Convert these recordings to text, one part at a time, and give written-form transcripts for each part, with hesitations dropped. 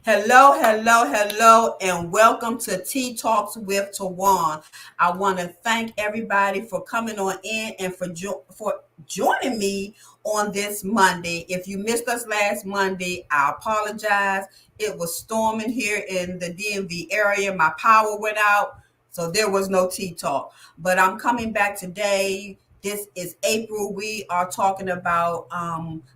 Hello, hello, hello, and welcome to Tea Talks with Tawan. I want to thank everybody for coming on in and for joining me on this Monday. If you missed us last Monday, I apologize. It was storming here in the DMV area. My power went out, so there was no Tea Talk. But I'm coming back today. This is April. We are talking about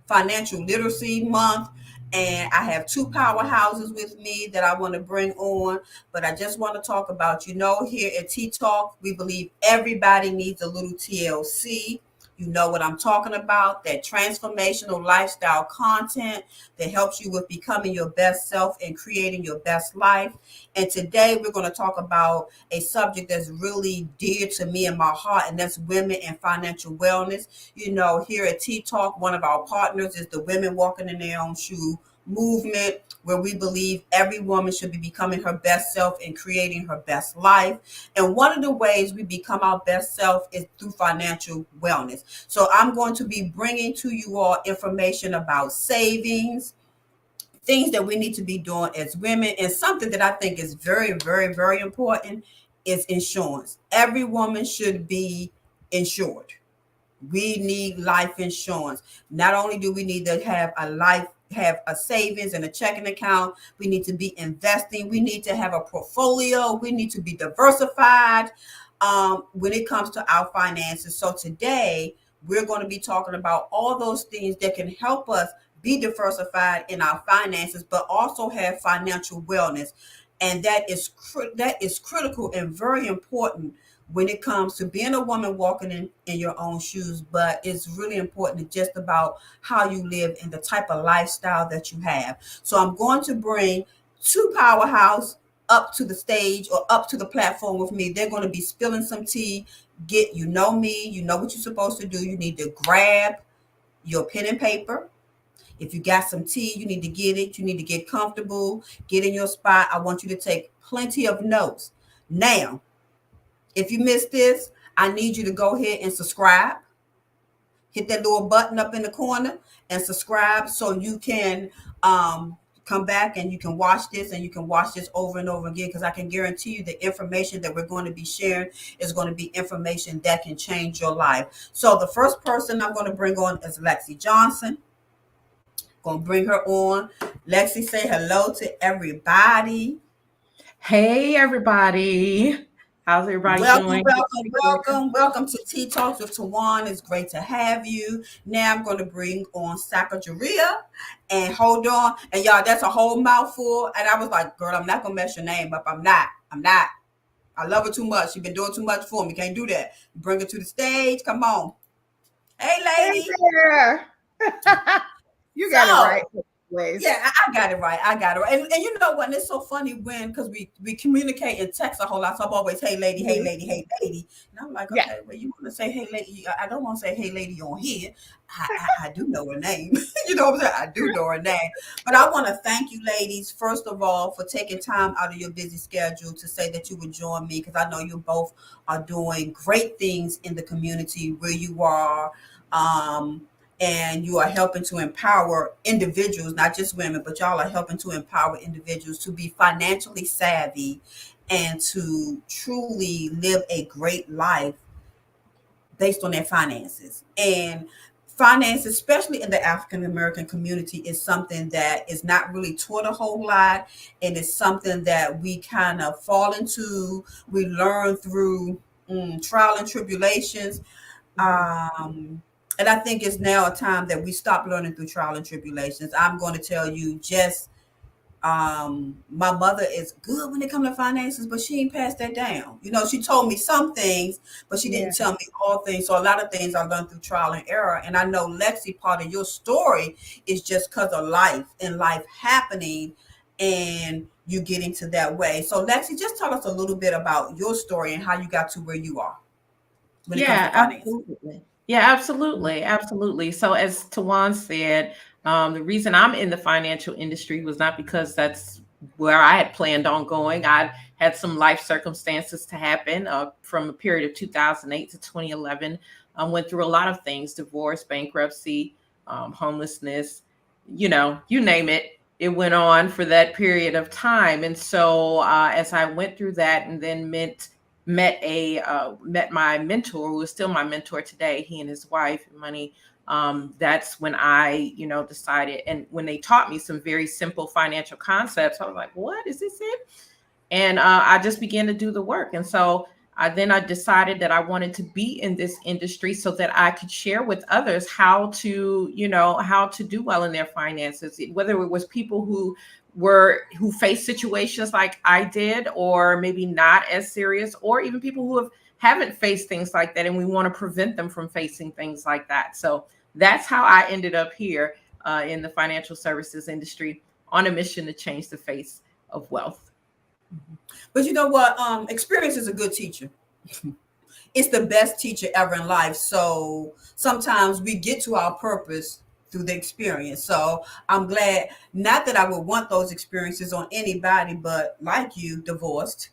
Financial Literacy Month, and I have two powerhouses with me that I want to bring on. But I just want to talk about, here at Tea Talk, we believe everybody needs a little TLC. You know what I'm talking about, that transformational lifestyle content that helps you with becoming your best self and creating your best life. And today we're going to talk about a subject that's really dear to me and my heart, and that's women and financial wellness. Here at Tea Talk, one of our partners is the Women Walking in Their Own Shoe movement, where we believe every woman should be becoming her best self and creating her best life. And one of the ways we become our best self is through financial wellness. So I'm going to be bringing to you all information about savings, things that we need to be doing as women, and something that I think is very, very, very important is insurance. Every woman should be insured. We need life insurance. Not only do we need to have a savings and a checking account, we need to be investing. We need to have a portfolio. We need to be diversified when it comes to our finances. So today we're going to be talking about all those things that can help us be diversified in our finances, but also have financial wellness. And that is critical and very important when it comes to being a woman walking in your own shoes. But it's really important just about how you live and the type of lifestyle that you have. So I'm going to bring two powerhouse up to the stage or up to the platform with me. They're going to be spilling some tea. You know me, you know what you're supposed to do. You need to grab your pen and paper. If you got some tea, you need to get it. You need to get comfortable, get in your spot. I want you to take plenty of notes. Now, if you missed this, I need you to go ahead and subscribe. Hit that little button up in the corner and subscribe so you can come back and you can watch this, and you can watch this over and over again, because I can guarantee you the information that we're going to be sharing is going to be information that can change your life. So the first person I'm going to bring on is Lexi Johnson. Going to bring her on. Lexi, say hello to everybody. Hey, everybody. How's everybody Welcome, doing? welcome, welcome, welcome to Tea Talks with Tawan. It's great to have you. Now I'm going to bring on Sakajaria. And hold on. And y'all, that's a whole mouthful. And I was like, girl, I'm not going to mess your name up. I'm not. I love her too much. She's been doing too much for me. Can't do that. Bring her to the stage. Come on. Hey, Hey lady. there. You got it So, right. Ways. yeah, I got it right. I got it right. And you know what? And it's so funny because we communicate and text a whole lot. So I'm always, hey, lady, hey, Mhm. lady, hey, lady. And I'm like, Yeah. okay, well, you want to say, hey, lady. I don't want to say, hey, lady on here. I do know her name. You know what I'm saying? I do know her name. But I want to thank you, ladies, first of all, for taking time out of your busy schedule to say that you would join me, because I know you both are doing great things in the community where you are. And you are helping to empower individuals, not just women, but y'all are helping to empower individuals to be financially savvy and to truly live a great life based on their finances. And finance, especially in the African American community, is something that is not really taught a whole lot, and it's something that we kind of fall into. We learn through trial and tribulations. Mhm. And I think it's now a time that we stop learning through trial and tribulations. I'm going to tell you, just my mother is good when it comes to finances, but she ain't passed that down. She told me some things, but she Yeah. didn't tell me all things. So a lot of things I learned through trial and error. And I know, Lexi, part of your story is just because of life and life happening and you getting to that way. So Lexi, just tell us a little bit about your story and how you got to where you are when it comes to Yeah, finance. absolutely. Yeah, absolutely. Absolutely. So, as Tawan said, the reason I'm in the financial industry was not because that's where I had planned on going. I had some life circumstances to happen from a period of 2008 to 2011. I went through a lot of things: divorce, bankruptcy, homelessness, you name it. it went on for that period of time. And so as I went through that, and then met my mentor, who is still my mentor today, he and his wife, Money. That's when I, decided, and when they taught me some very simple financial concepts, I was like, "What is this it?" And I just began to do the work. And so I decided that I wanted to be in this industry so that I could share with others how to do well in their finances, whether it was people who face situations like I did, or maybe not as serious, or even people who haven't faced things like that, and we want to prevent them from facing things like that. So that's how I ended up here in the financial services industry, on a mission to change the face of wealth. But you know what? Experience is a good teacher. It's the best teacher ever in life. So sometimes we get to our purpose through the experience. So I'm glad, not that I would want those experiences on anybody, but like you, divorced,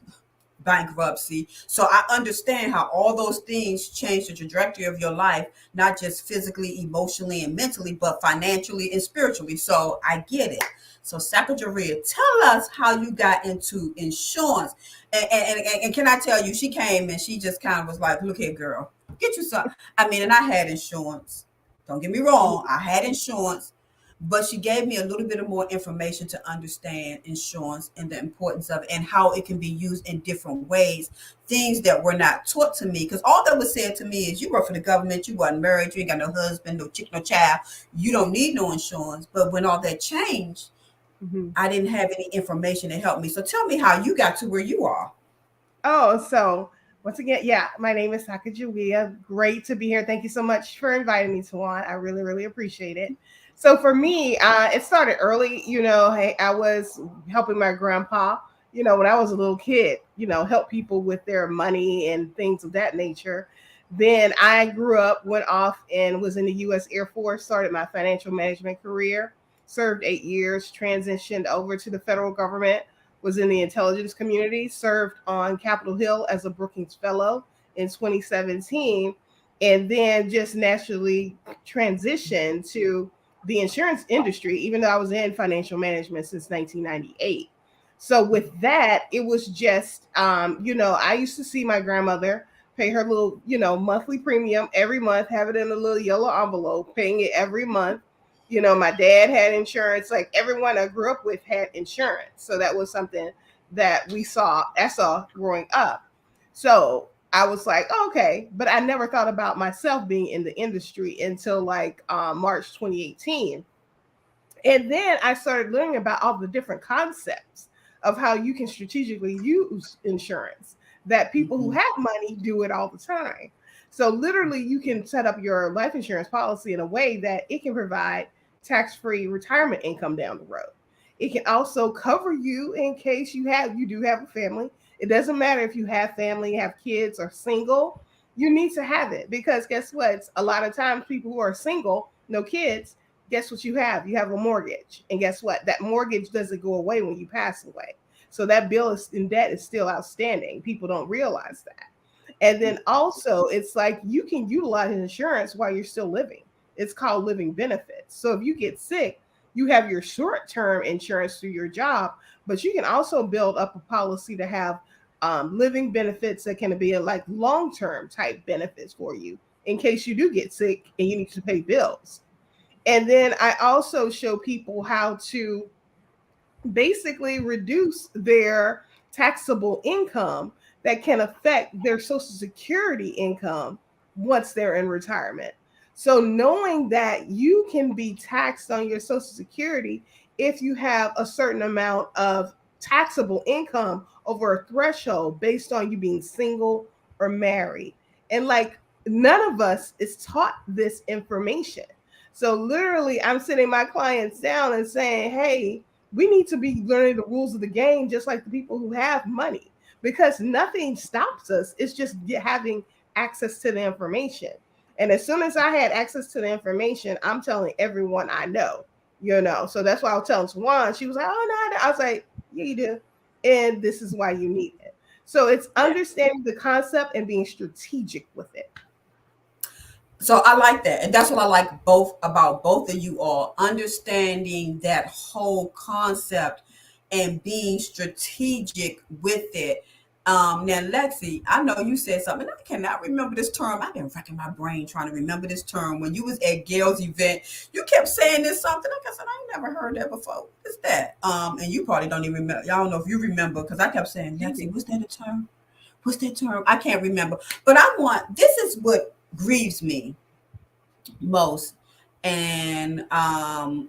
bankruptcy. So I understand how all those things change the trajectory of your life, not just physically, emotionally, and mentally, but financially and spiritually. So I get it. So Sacagawea, tell us how you got into insurance. And can I tell you, she came and she just kind of was like, look here, girl, get you some. I mean, and I had insurance. Don't get me wrong, I had insurance, but she gave me a little bit of more information to understand insurance and the importance of it and how it can be used in different ways, things that were not taught to me, because all that was said to me is you work for the government, you wasn't married, you ain't got no husband, no chick, no child, you don't need no insurance. But when all that changed, Mhm. I didn't have any information to help me. So tell me how you got to where you are. Oh, so once again, yeah, my name is Sacagawea. Great to be here. Thank you so much for inviting me, Tawan. I really, really appreciate it. So for me, it started early. Hey, I was helping my grandpa. When I was a little kid. Help people with their money and things of that nature. Then I grew up, went off, and was in the U.S. Air Force. Started my financial management career. Served 8 years. Transitioned over to the federal government, was in the intelligence community, served on Capitol Hill as a Brookings Fellow in 2017, and then just naturally transitioned to the insurance industry, even though I was in financial management since 1998. So with that, it was just, I used to see my grandmother pay her little, monthly premium every month, have it in a little yellow envelope, paying it every month. My dad had insurance. Like everyone I grew up with had insurance. So that was something that I saw growing up. So I was like, oh, okay. But I never thought about myself being in the industry until like March 2018. And then I started learning about all the different concepts of how you can strategically use insurance, that people who Mm-hmm. have money do it all the time. So, literally, you can set up your life insurance policy in a way that it can provide tax free retirement income down the road. It can also cover you in case you do have a family. It doesn't matter if you have family, have kids, or single. You need to have it because guess what? A lot of times, people who are single, no kids, guess what you have? You have a mortgage. And guess what? That mortgage doesn't go away when you pass away. So that bill is in debt is still outstanding. People don't realize that. And then also, it's like you can utilize insurance while you're still living. It's called living benefits. So if you get sick, you have your short term insurance through your job, but you can also build up a policy to have living benefits that can be like long term type benefits for you in case you do get sick and you need to pay bills. And then I also show people how to basically reduce their taxable income that can affect their social security income once they're in retirement. So knowing that you can be taxed on your social security if you have a certain amount of taxable income over a threshold based on you being single or married. And like none of us is taught this information. So literally I'm sitting my clients down and saying, "Hey, we need to be learning the rules of the game just like the people who have money because nothing stops us. It's just having access to the information. And as soon as I had access to the information, I'm telling everyone I know. So that's why I was telling Swan. She was like, oh, no. I was like, yeah, you do. And this is why you need it. So it's Yeah. understanding the concept and being strategic with it. So I like that. And that's what I like both about both of you all, understanding that whole concept and being strategic with it. Now, Lexi, I know you said something. I cannot remember this term. I've been racking my brain trying to remember this term. When you was at Gail's event, you kept saying this something. Like I said, I ain't never heard that before. What's that? And you probably don't even remember. Y'all don't know if you remember because I kept saying, Lexi, what's that a term? What's that term? I can't remember. But this is what grieves me most, and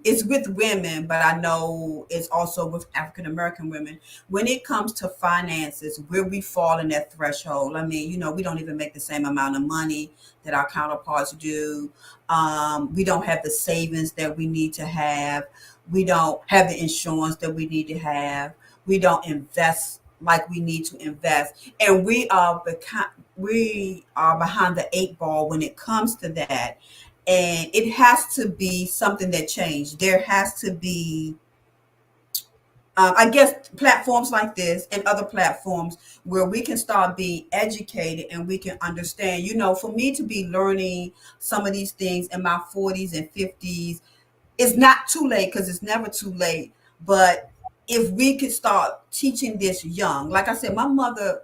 it's with women, but I know it's also with African American women. When it comes to finances, where we fall in that threshold, I mean, we don't even make the same amount of money that our counterparts do. We don't have the savings that we need to have. We don't have the insurance that we need to have. We don't invest like we need to invest, and we are behind the eight ball when it comes to that. And it has to be something that changed. There has to be, I guess, platforms like this and other platforms where we can start being educated and we can understand. For me to be learning some of these things in my 40s and 50s, it's not too late because it's never too late. But if we could start teaching this young, like I said, my mother,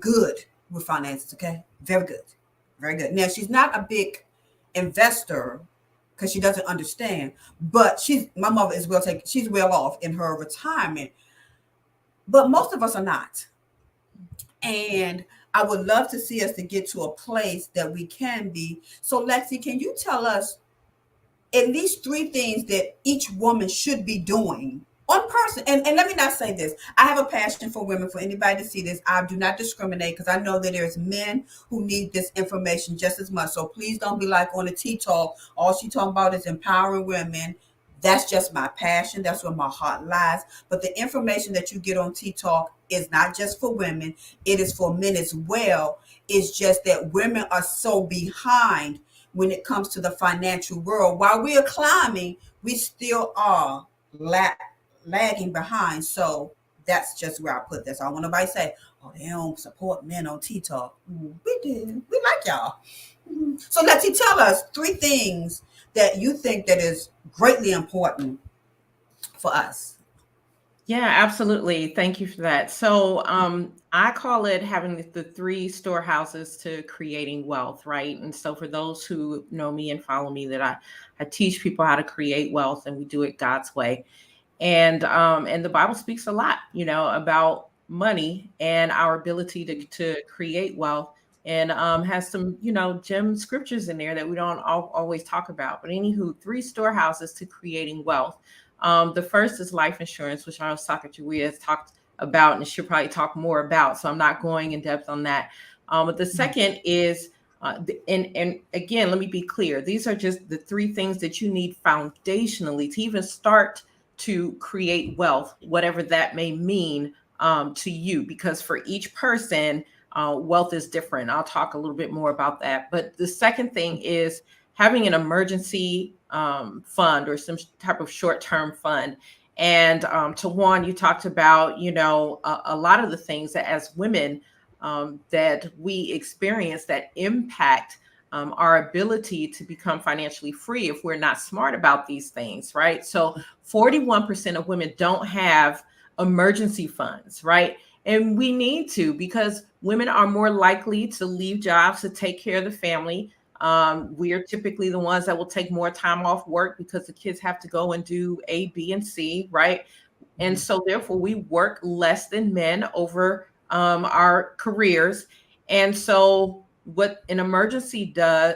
good with finances, okay? Very good. Very good. Now, she's not a big investor because she doesn't understand, but my mother is well taken. She's well off in her retirement, but most of us are not. And I would love to see us to get to a place that we can be. So, Lexi, can you tell us at least three things that each woman should be doing on person? And let me not say this. I have a passion for women, for anybody to see this. I do not discriminate because I know that there's men who need this information just as much. So please don't be like on a Tea Talk, all she talking about is empowering women. That's just my passion. That's where my heart lies. But the information that you get on Tea Talk is not just for women. It is for men as well. It's just that women are so behind when it comes to the financial world. While we are climbing, we still are lagging behind. So that's just where I put this. I don't want nobody to say, oh, they don't support men on Tea Talk. We do. We like y'all. So Letty, tell us three things that you think that is greatly important for us. Yeah, absolutely. Thank you for that. So, I call it having the three storehouses to creating wealth, right? And so, for those who know me and follow me, that I teach people how to create wealth, and we do it God's way. And the Bible speaks a lot, about money and our ability to create wealth, and has some, gem scriptures in there that we don't always talk about. But anywho, three storehouses to creating wealth. The first is life insurance, which I know Sacagawea has talked about and she'll probably talk more about. So I'm not going in depth on that. But the second is, and again, let me be clear. These are just the three things that you need foundationally to even start to create wealth, whatever that may mean to you, because for each person, wealth is different. I'll talk a little bit more about that. But the second thing is having an emergency fund or some type of short-term fund. And Tawan, you talked about, a lot of the things that as women that we experience that impact our ability to become financially free if we're not smart about these things, right? So 41% of women don't have emergency funds, right? And we need to, because women are more likely to leave jobs to take care of the family. We are typically the ones that will take more time off work because the kids have to go and do A, B, and C, right? And so therefore we work less than men over our careers. And so what an emergency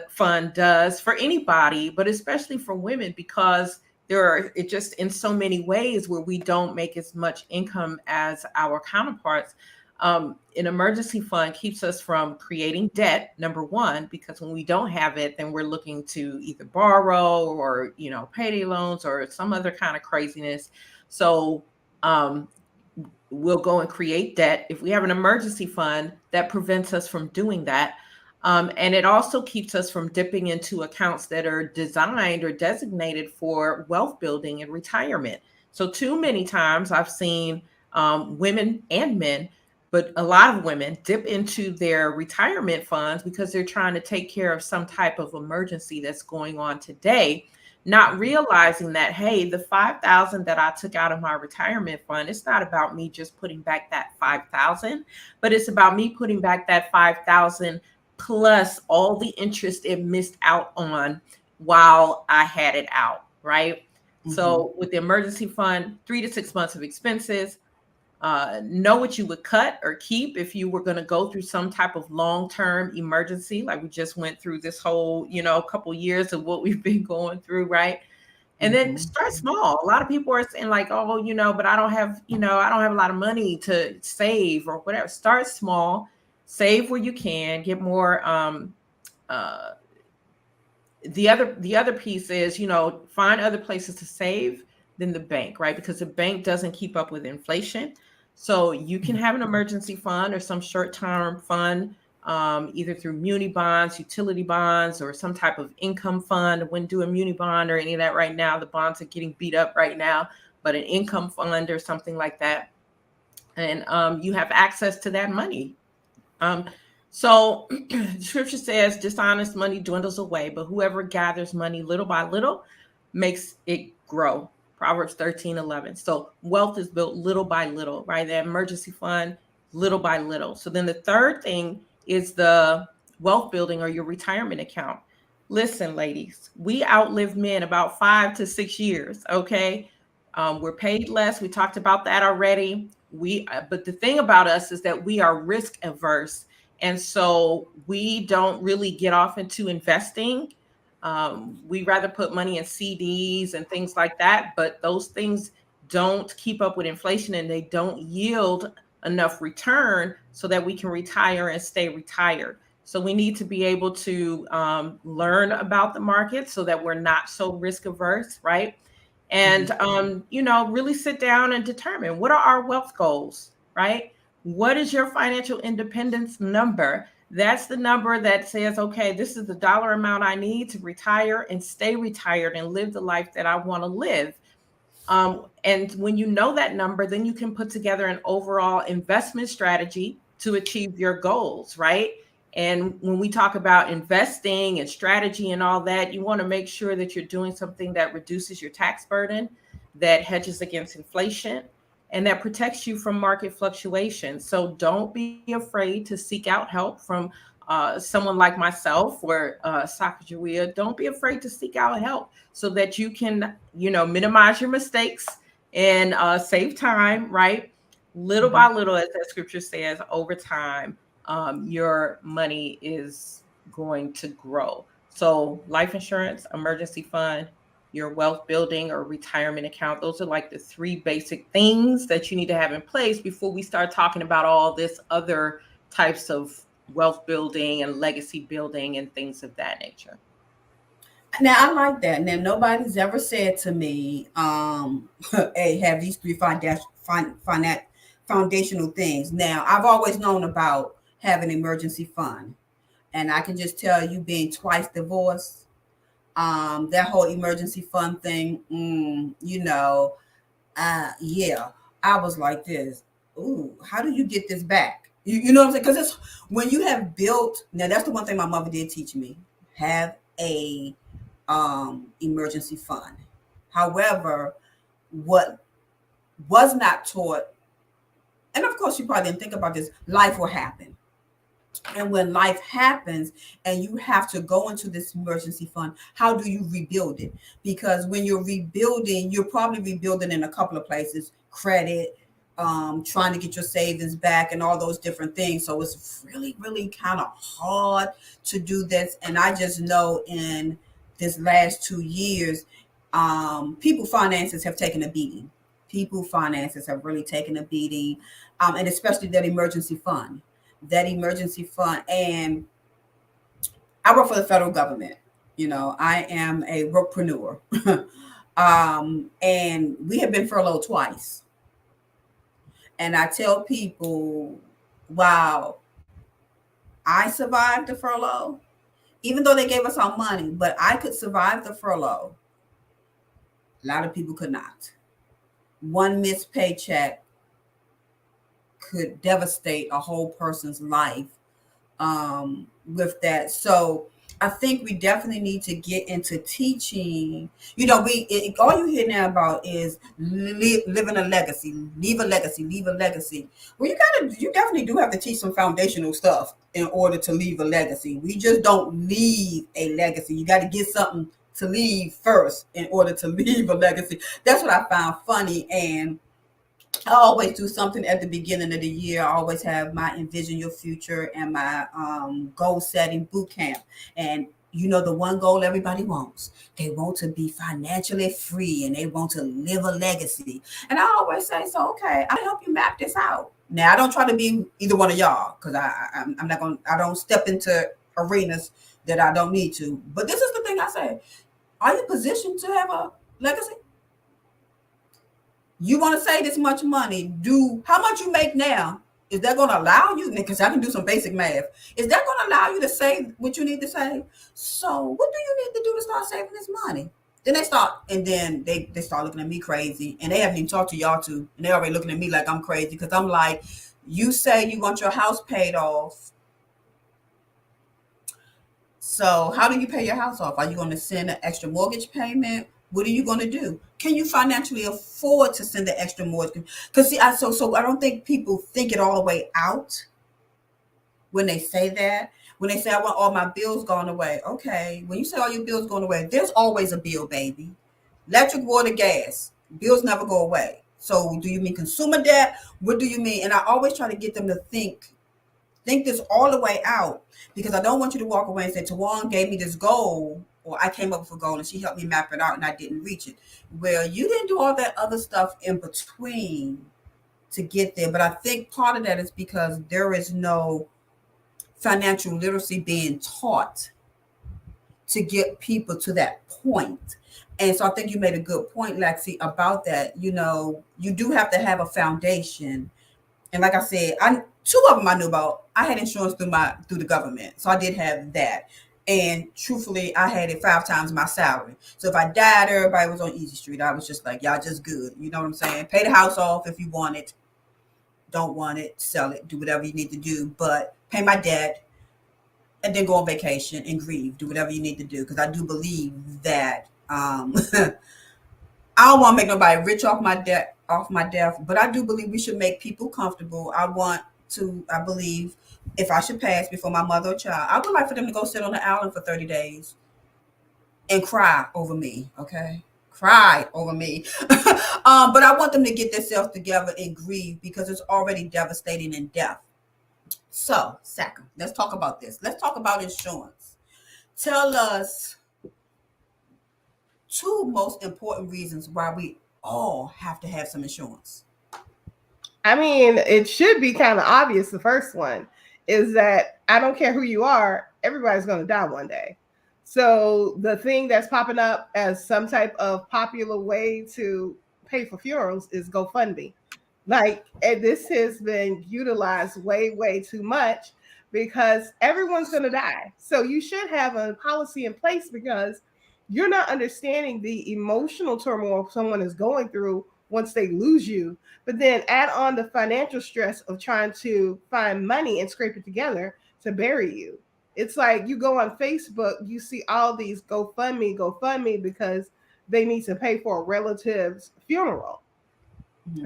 fund does for anybody, but especially for women, because there are it just in so many ways where we don't make as much income as our counterparts. An emergency fund keeps us from creating debt, number one, because when we don't have it, then we're looking to either borrow or, payday loans or some other kind of craziness. So we'll go and create debt. If we have an emergency fund, that prevents us from doing that. And it also keeps us from dipping into accounts that are designed or designated for wealth building and retirement. So too many times I've seen women and men But a lot of women dip into their retirement funds because they're trying to take care of some type of emergency that's going on today, not realizing that, hey, the 5,000 that I took out of my retirement fund, it's not about me just putting back that 5,000, but it's about me putting back that 5,000 plus all the interest it missed out on while I had it out, right? Mm-hmm. So with the emergency fund, 3 to 6 months of expenses, know what you would cut or keep if you were going to go through some type of long-term emergency, like we just went through this whole, couple years of what we've been going through, right? And then Mm-hmm. start small. A lot of people are saying like, oh, but I don't have a lot of money to save or whatever. Start small, save where you can, get more. Uh, the other piece is, find other places to save than the bank, right? Because the bank doesn't keep up with inflation. So you can have an emergency fund or some short-term fund, either through muni bonds, utility bonds, or some type of income fund. I wouldn't do a muni bond or any of that right now. The bonds are getting beat up right now, but an income fund or something like that. And you have access to that money. So scripture says dishonest money dwindles away, but whoever gathers money little by little makes it grow. Proverbs 13:11. So wealth is built little by little, right? That emergency fund, little by little. So then the third thing is the wealth building or your retirement account. Listen, ladies, we outlive men about 5 to 6 years. Okay. We're paid less. We talked about that already. But the thing about us is that we are risk averse, and so we don't really get off into investing. We rather put money in CDs and things like that, but those things don't keep up with inflation and they don't yield enough return so that we can retire and stay retired. So we need to be able to learn about the market so that we're not so risk averse, right? And really sit down and determine what are our wealth goals, right? What is your financial independence number? That's the number that says, okay, this is the dollar amount I need to retire and stay retired and live the life that I want to live. And when you know that number, then you can put together an overall investment strategy to achieve your goals, right? And when we talk about investing and strategy and all that, you want to make sure that you're doing something that reduces your tax burden, that hedges against inflation, and that protects you from market fluctuations. So don't be afraid to seek out help from someone like myself or Sacagawea. Don't be afraid to seek out help so that you can, minimize your mistakes and save time, right? Little Mm-hmm. by little, as that scripture says, over time, your money is going to grow. So, life insurance, emergency fund, your wealth building or retirement account, those are like the three basic things that you need to have in place before we start talking about all this other types of wealth building and legacy building and things of that nature. Now I like that. Now nobody's ever said to me, "Hey, have these three foundational things." Now I've always known about having an emergency fund, and I can just tell you, being twice divorced, that whole emergency fund thing, yeah, I was like this. Ooh, how do you get this back? You know what I'm saying? Because it's when you have built. Now that's the one thing my mother did teach me: have a emergency fund. However, what was not taught, and of course you probably didn't think about this, life will happen. And when life happens and you have to go into this emergency fund, how do you rebuild it? Because when you're rebuilding, you're probably rebuilding in a couple of places: credit, trying to get your savings back, and all those different things. So it's really, really kind of hard to do this. And I just know in this last 2 years, people finances have taken a beating. People finances have really taken a beating, and especially that emergency fund. That emergency fund. And I work for the federal government. I am a workpreneur. And we have been furloughed twice. And I tell people, wow, I survived the furlough, even though they gave us our money, but I could survive the furlough. A lot of people could not. One missed paycheck could devastate a whole person's life with that. So I think we definitely need to get into teaching. All you hear now about is living a legacy, leave a legacy, leave a legacy. Well, you definitely do have to teach some foundational stuff in order to leave a legacy. We just don't leave a legacy. You got to get something to leave first in order to leave a legacy. That's what I found funny. And I always do something at the beginning of the year. I always have my envision your future and my goal setting boot camp. And the one goal everybody wants. They want to be financially free and they want to live a legacy. And I always say, so okay, I'll help you map this out. Now I don't try to be either one of y'all because I'm not going. I don't step into arenas that I don't need to. But this is the thing I say: are you positioned to have a legacy? You want to save this much money, do how much you make now. Is that going to allow you, because I can do some basic math, is that going to allow you to save what you need to save? So what do you need to do to start saving this money? Then they start looking at me crazy, and they haven't even talked to y'all two, and they already looking at me like I'm crazy, because I'm like, you say you want your house paid off. So how do you pay your house off? Are you going to send an extra mortgage payment? What are you going to do? Can you financially afford to send the extra mortgage? Because see, so I don't think people think it all the way out when they say that. When they say I want all my bills gone away, okay. When you say all your bills going away, there's always a bill, baby. Electric, water, gas, bills never go away. So do you mean consumer debt? What do you mean? And I always try to get them to think this all the way out, because I don't want you to walk away and say, Tawan gave me this goal, or I came up with a goal and she helped me map it out and I didn't reach it. Well, you didn't do all that other stuff in between to get there. But I think part of that is because there is no financial literacy being taught to get people to that point. And so I think you made a good point, Lexi, about that. You do have to have a foundation. And like I said, two of them I knew about. I had insurance through the government, so I did have that. And truthfully, I had it 5 times my salary. So if I died, everybody was on easy street. I was just like, y'all just good. You know what I'm saying? Pay the house off if you want it. Don't want it, sell it, do whatever you need to do. But pay my debt and then go on vacation and grieve. Do whatever you need to do. Because I do believe that I don't want to make nobody rich off my death, but I do believe we should make people comfortable. I believe if I should pass before my mother or child, I would like for them to go sit on the island for 30 days and cry over me, okay? Cry over me. But I want them to get themselves together and grieve, because it's already devastating in death. So, second, let's talk about this. Let's talk about insurance. Tell us 2 most important reasons why we all have to have some insurance. I mean, it should be kind of obvious. The first one is that I don't care who you are, everybody's going to die one day. So the thing that's popping up as some type of popular way to pay for funerals is GoFundMe. Like, and this has been utilized way, way too much, because everyone's going to die. So you should have a policy in place, because you're not understanding the emotional turmoil someone is going through once they lose you. But then add on the financial stress of trying to find money and scrape it together to bury you. It's like you go on Facebook, you see all these GoFundMe, because they need to pay for a relative's funeral.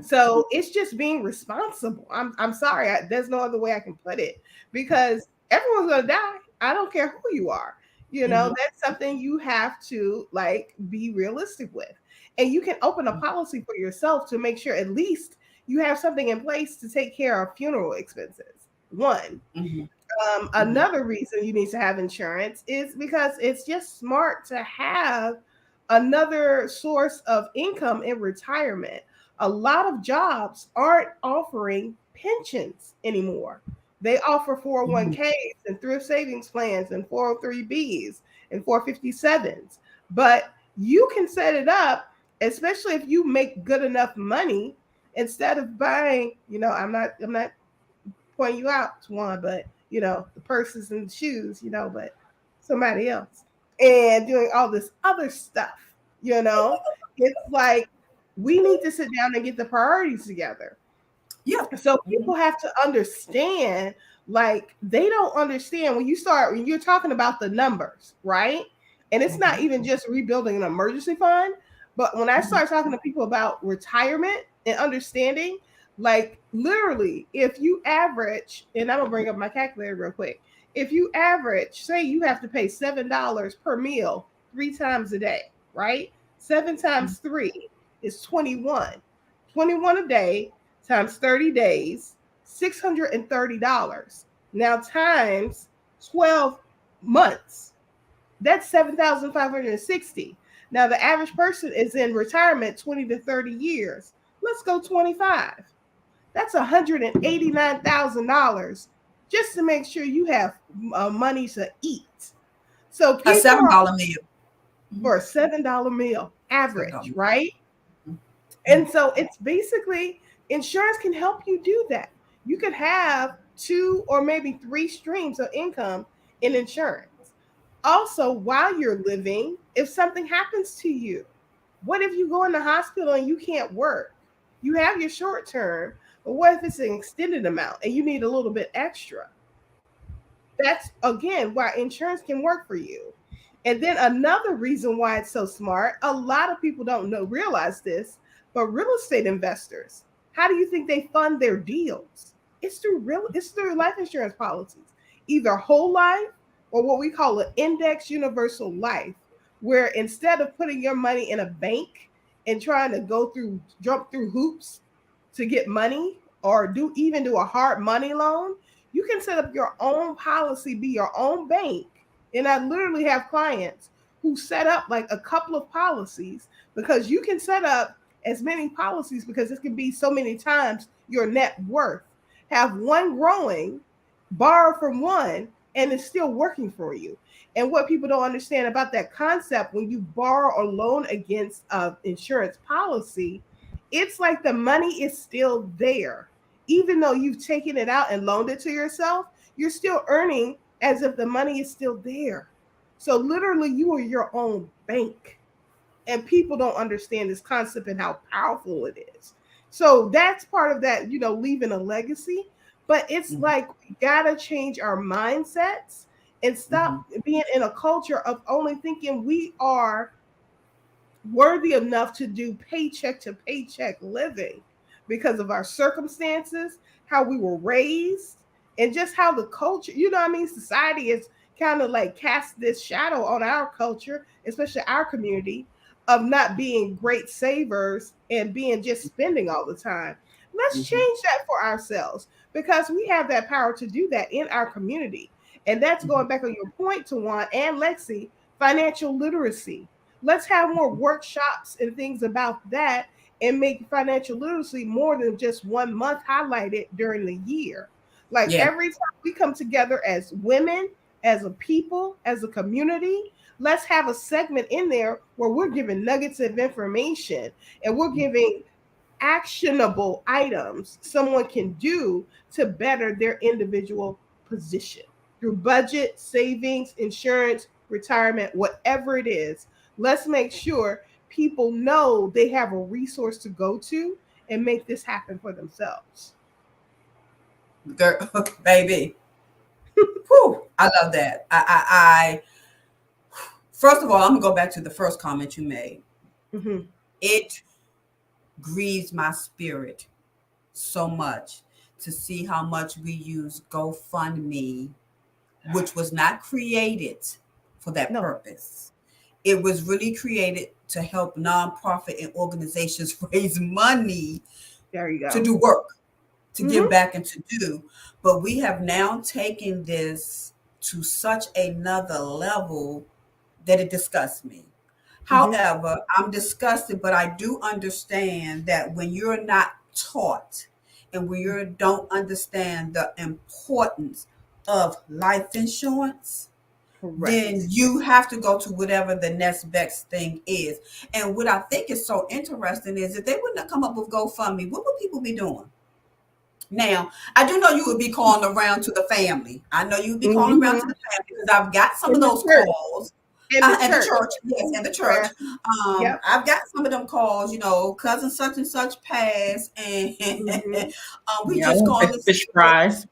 So it's just being responsible. I'm sorry. There's no other way I can put it, because everyone's going to die. I don't care who you are. That's something you have to be realistic with. And you can open a policy for yourself to make sure at least you have something in place to take care of funeral expenses. One. Another reason you need to have insurance is because it's just smart to have another source of income in retirement. A lot of jobs aren't offering pensions anymore. They offer 401ks and thrift savings plans and 403bs and 457s. But you can set it up, especially if you make good enough money, instead of buying, I'm not pointing you out to one, but the purses and the shoes, but somebody else, and doing all this other stuff. It's like we need to sit down and get the priorities together. Yeah. So Mhm. people have to understand, like they don't understand when you're talking about the numbers, right? And it's not Mhm. even just rebuilding an emergency fund, but when I Mhm. start talking to people about retirement and understanding, like literally, if you average, and I'm gonna bring up my calculator real quick. If you average, say you have to pay $7 per meal 3 times a day, right? Seven Mhm. times three is 21. 21 a day times 30 days, $630. Now times 12 months, that's 7,560. Now the average person is in retirement 20 to 30 years. Let's go 25. That's $189,000 just to make sure you have money to eat. So A people are $7 meal. Mhm. for a $7 meal average, $7. right? Mhm. And so it's basically insurance can help you do that. You could have two or maybe three streams of income in insurance. Also, while you're living, if something happens to you, what if you go in the hospital and you can't work? You have your short term, but what if it's an extended amount and you need a little bit extra? That's again why insurance can work for you. And then another reason why it's so smart, a lot of people don't realize this, but real estate investors, how do you think they fund their deals? It's through life insurance policies, either whole life or what we call an index universal life, where instead of putting your money in a bank and trying to jump through hoops to get money or do a hard money loan, you can set up your own policy, be your own bank. And I literally have clients who set up like a couple of policies because you can set up as many policies because it can be so many times your net worth. Have one growing, borrow from one, and it's still working for you. And what people don't understand about that concept, when you borrow or loan against an insurance policy, it's like the money is still there. Even though you've taken it out and loaned it to yourself, you're still earning as if the money is still there. So literally, you are your own bank. And people don't understand this concept and how powerful it is. So that's part of that, leaving a legacy. But it's Mhm. like we gotta change our mindsets and stop Mhm. being in a culture of only thinking we are worthy enough to do paycheck to paycheck living because of our circumstances, how we were raised, and just how the culture, what I mean, society is kind of like cast this shadow on our culture, especially our community, of not being great savers and being just spending all the time. Let's Mhm. change that for ourselves because we have that power to do that in our community. And that's Mhm. going back on your point, Tawan and Lexi, financial literacy. Let's have more workshops and things about that and make financial literacy more than just 1 month highlighted during the year. Like Yeah. every time we come together as women, as a people, as a community, let's have a segment in there where we're giving nuggets of information and we're giving actionable items someone can do to better their individual position through budget, savings, insurance, retirement, whatever it is. Let's make sure people know they have a resource to go to and make this happen for themselves. Girl, baby. Whew, I love that. First of all, I'm gonna go back to the first comment you made. Mhm. It grieves my spirit so much to see how much we use GoFundMe, which was not created for that No, purpose. It was really created to help nonprofit and organizations raise money there you to go. do work, to give Mhm. back and to do. But we have now taken this to such another level that it disgusts me. Mhm. However, I'm disgusted, but I do understand that when you're not taught and when you don't understand the importance of life insurance, then Correct. you have to go to whatever the next best thing is. And what I think is so interesting is if they wouldn't have come up with GoFundMe, what would people be doing? Now, I do know you would be calling around to the family. I know you would be calling around to Mhm. the family because I've got some of In the those church. calls. In the And the church. church, yes, and the church. Prayer. Yep. I've got some of them calls, cousin such and such passed, and Mm-hmm. we Yeah, I just want calling the to see fish fries.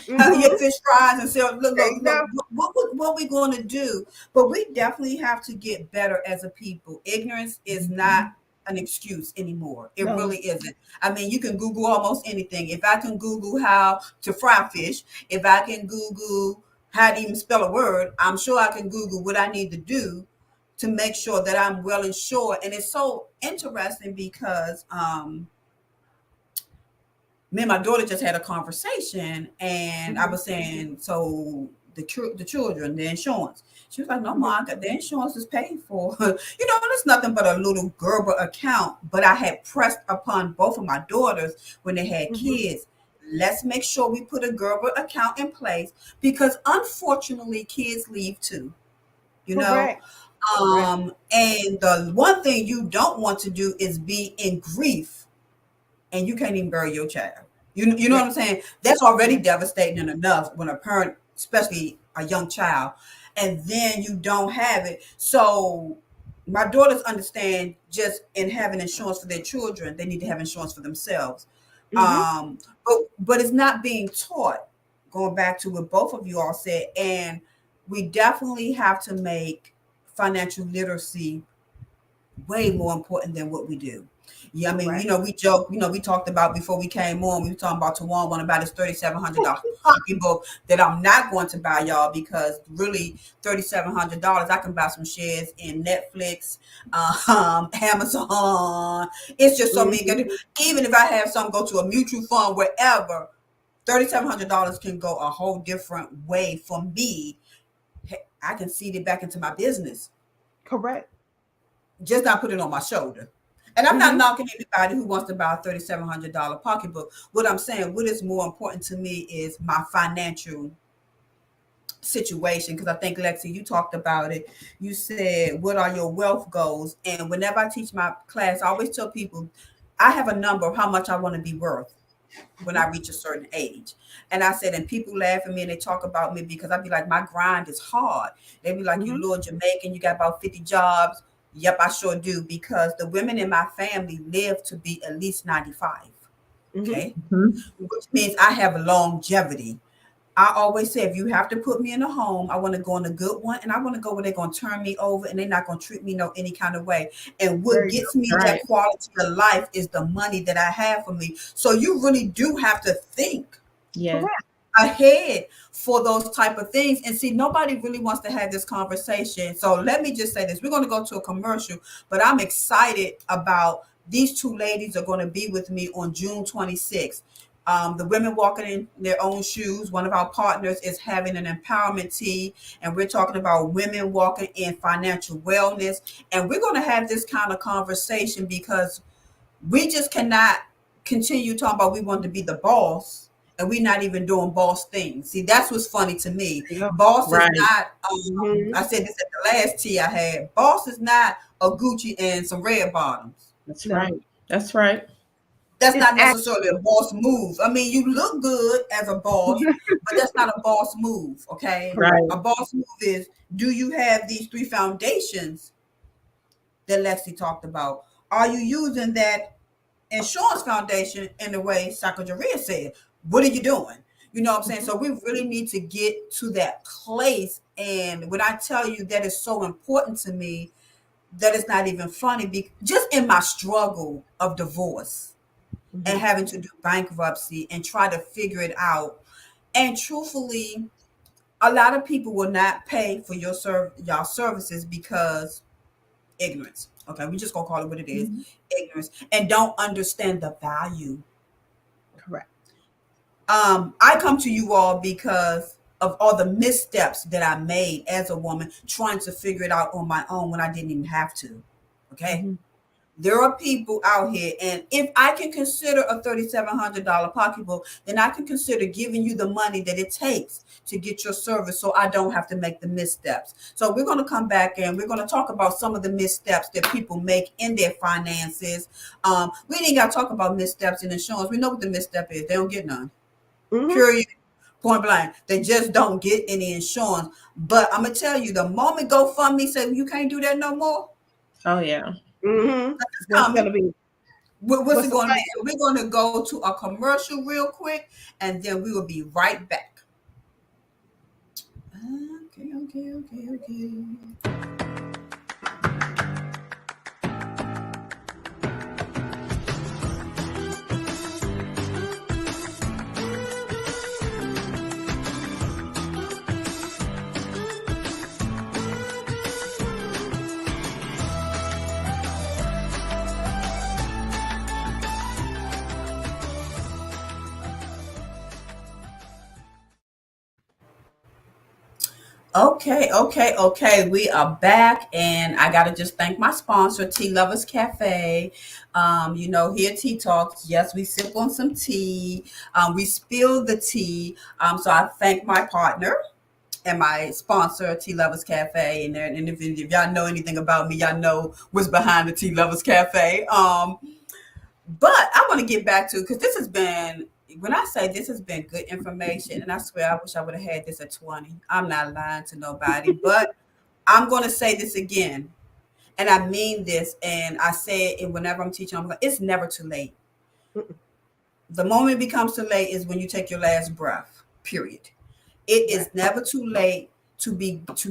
your Mm-hmm. fish fries and say, look, There look, you look, go. what we going to do? But we definitely have to get better as a people. Ignorance is not an excuse anymore. It No. really isn't. I mean, you can Google almost anything. If I can Google how to fry fish, if I can Google how to even spell a word, I'm sure I can Google what I need to do to make sure that I'm well insured. And it's so interesting because me and my daughter just had a conversation, and I Mm-hmm. was saying, so the children, the insurance. She was like, "No, Mm-hmm. mom, the insurance is paid for." It's nothing but a little Gerber account. But I had pressed upon both of my daughters when they had Mm-hmm. kids. Let's make sure we put a Gerber account in place because unfortunately, kids leave too. You know, Correct. Correct. and the one thing you don't want to do is be in grief and you can't even bury your child. You know Yeah. what I'm saying? That's already Yeah. devastating enough when a parent, especially a young child, and then you don't have it. So my daughters understand just in having insurance for their children, they need to have insurance for themselves. Mm-hmm. But it's not being taught. Going back to what both of you all said, and we definitely have to make financial literacy way more important than what we do. Yeah, I mean, Correct. we joke, we talked about before we came on, we were talking about Tawan one about his $3,700 pocketbook that I'm not going to buy y'all because really $3,700, I can buy some shares in Netflix, Amazon. It's just so many. Mm-hmm. Even if I have some go to a mutual fund, wherever, $3,700 can go a whole different way for me. I can seed it back into my business, Correct. just not put it on my shoulder. And I'm not Mm-hmm. knocking anybody who wants to buy a $3,700 pocketbook. What I'm saying, what is more important to me is my financial situation. Because I think, Lexi, you talked about it. You said, what are your wealth goals? And whenever I teach my class, I always tell people, I have a number of how much I want to be worth when I reach a certain age. And I said, and people laugh at me and they talk about me because I'd be like, my grind is hard. They'd be like, you Mm-hmm. little Jamaican, you got about 50 jobs. Yep, I sure do. Because the women in my family live to be at least 95. Mm-hmm. Okay. Mhm. Which means I have longevity. I always say, if you have to put me in a home, I want to go in a good one, and I want to go where they're going to turn me over and they're not going to treat me no any kind of way. And There what you gets me that Right. quality of life is the money that I have for me. So you really do have to think go. Yeah. Correct. ahead for those type of things. And see, nobody really wants to have this conversation. So let me just say this. We're going to go to a commercial, but I'm excited about these two ladies are going to be with me on June 26th. The women walking in their own shoes. One of our partners is having an empowerment tea, and we're talking about women walking in financial wellness. And we're going to have this kind of conversation because we just cannot continue talking about we want to be the boss and we're not even doing boss things. See, that's what's funny to me. There you go. Boss is Right. not, Mm-hmm. I said this at the last tea I had, boss is not a Gucci and some red bottoms. That's No. right. That's right. That's It's not necessarily a boss move. I mean, you look good as a boss, but that's not a boss move, okay? correct. Right. A boss move is, do you have these three foundations that Lexi talked about? Are you using that insurance foundation in the way Sacagawea said? What are you doing? You know what I'm saying? Mm-hmm. So we really need to get to that place. And when I tell you that is so important to me, that is not even funny. Just in my struggle of divorce Mm-hmm. and having to do bankruptcy and try to figure it out. And truthfully, a lot of people will not pay for y'all services because ignorance. Okay, we just gonna call it what it is, Mm-hmm. ignorance, and don't understand the value. Correct. I come to you all because of all the missteps that I made as a woman trying to figure it out on my own when I didn't even have to. Okay. Mm-hmm. There are people out here, and if I can consider a $3,700 pocketbook, then I can consider giving you the money that it takes to get your service so I don't have to make the missteps. So we're going to come back and we're going to talk about some of the missteps that people make in their finances. We ain't got to talk about missteps in insurance. We know what the misstep is. They don't get none. Mm-hmm. Period. Point blank. They just don't get any insurance. But I'm gonna tell you, the moment GoFundMe said you can't do that no more, Oh yeah. Mm-hmm. it's What's coming. gonna be? What's What's it the going to plan? be? So we're going to go to a commercial real quick, and then we will be right back. Okay, okay, okay, okay. Okay, okay, okay. We are back, and I gotta just thank my sponsor, Tea Lovers Cafe. Here at Tea Talks, yes, we sip on some tea. We spill the tea. So I thank my partner and my sponsor, Tea Lovers Cafe. And if y'all know anything about me, y'all know what's behind the Tea Lovers Cafe. But I want to get back to, because this has been, when I say this has been good information, and I swear I wish I would have had this at 20. I'm not lying to nobody, but I'm going to say this again. And I mean this, and I say it whenever I'm teaching. I'm like, it's never too late. The moment it becomes too late is when you take your last breath, period. It Right. is never too late to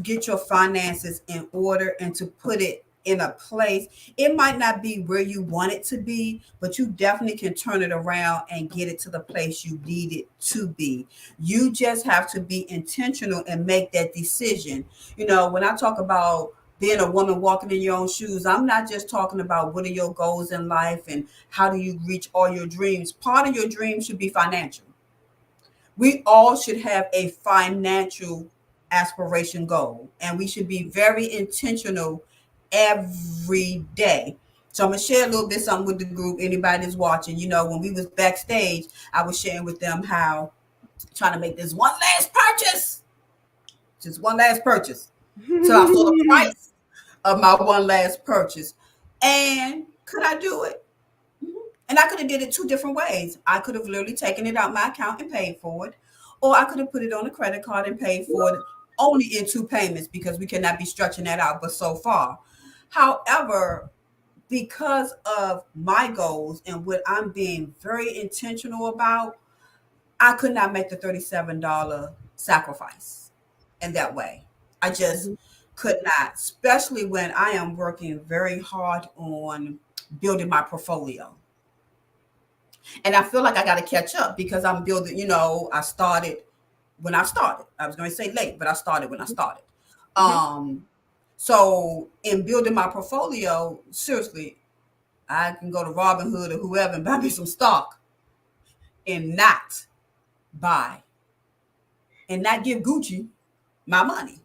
get your finances in order and to put it in a place. It might not be where you want it to be, but you definitely can turn it around and get it to the place you need it to be. You just have to be intentional and make that decision. When I talk about being a woman walking in your own shoes, I'm not just talking about what are your goals in life and how do you reach all your dreams. Part of your dream should be financial. We all should have a financial aspiration goal, and we should be very intentional every day. So I'm gonna share a little bit something with the group. Anybody that's watching, when we was backstage, I was sharing with them how trying to make this one last purchase, just one last purchase. So I saw the price of my one last purchase, and could I do it? And I could have did it two different ways. I could have literally taken it out my account and paid for it, or I could have put it on a credit card and paid for it only in two payments because we cannot be stretching that out. But so far, however, because of my goals and what I'm being very intentional about, I could not make the $37 sacrifice in that way. I just Mhm. could not, especially when I am working very hard on building my portfolio. And I feel like I got to catch up because I'm building, I started when I started. I was going to say late, but I started when I started. Mhm. Um, so in building my portfolio, seriously, I can go to Robinhood or whoever and buy me some stock and not buy and not give Gucci my money.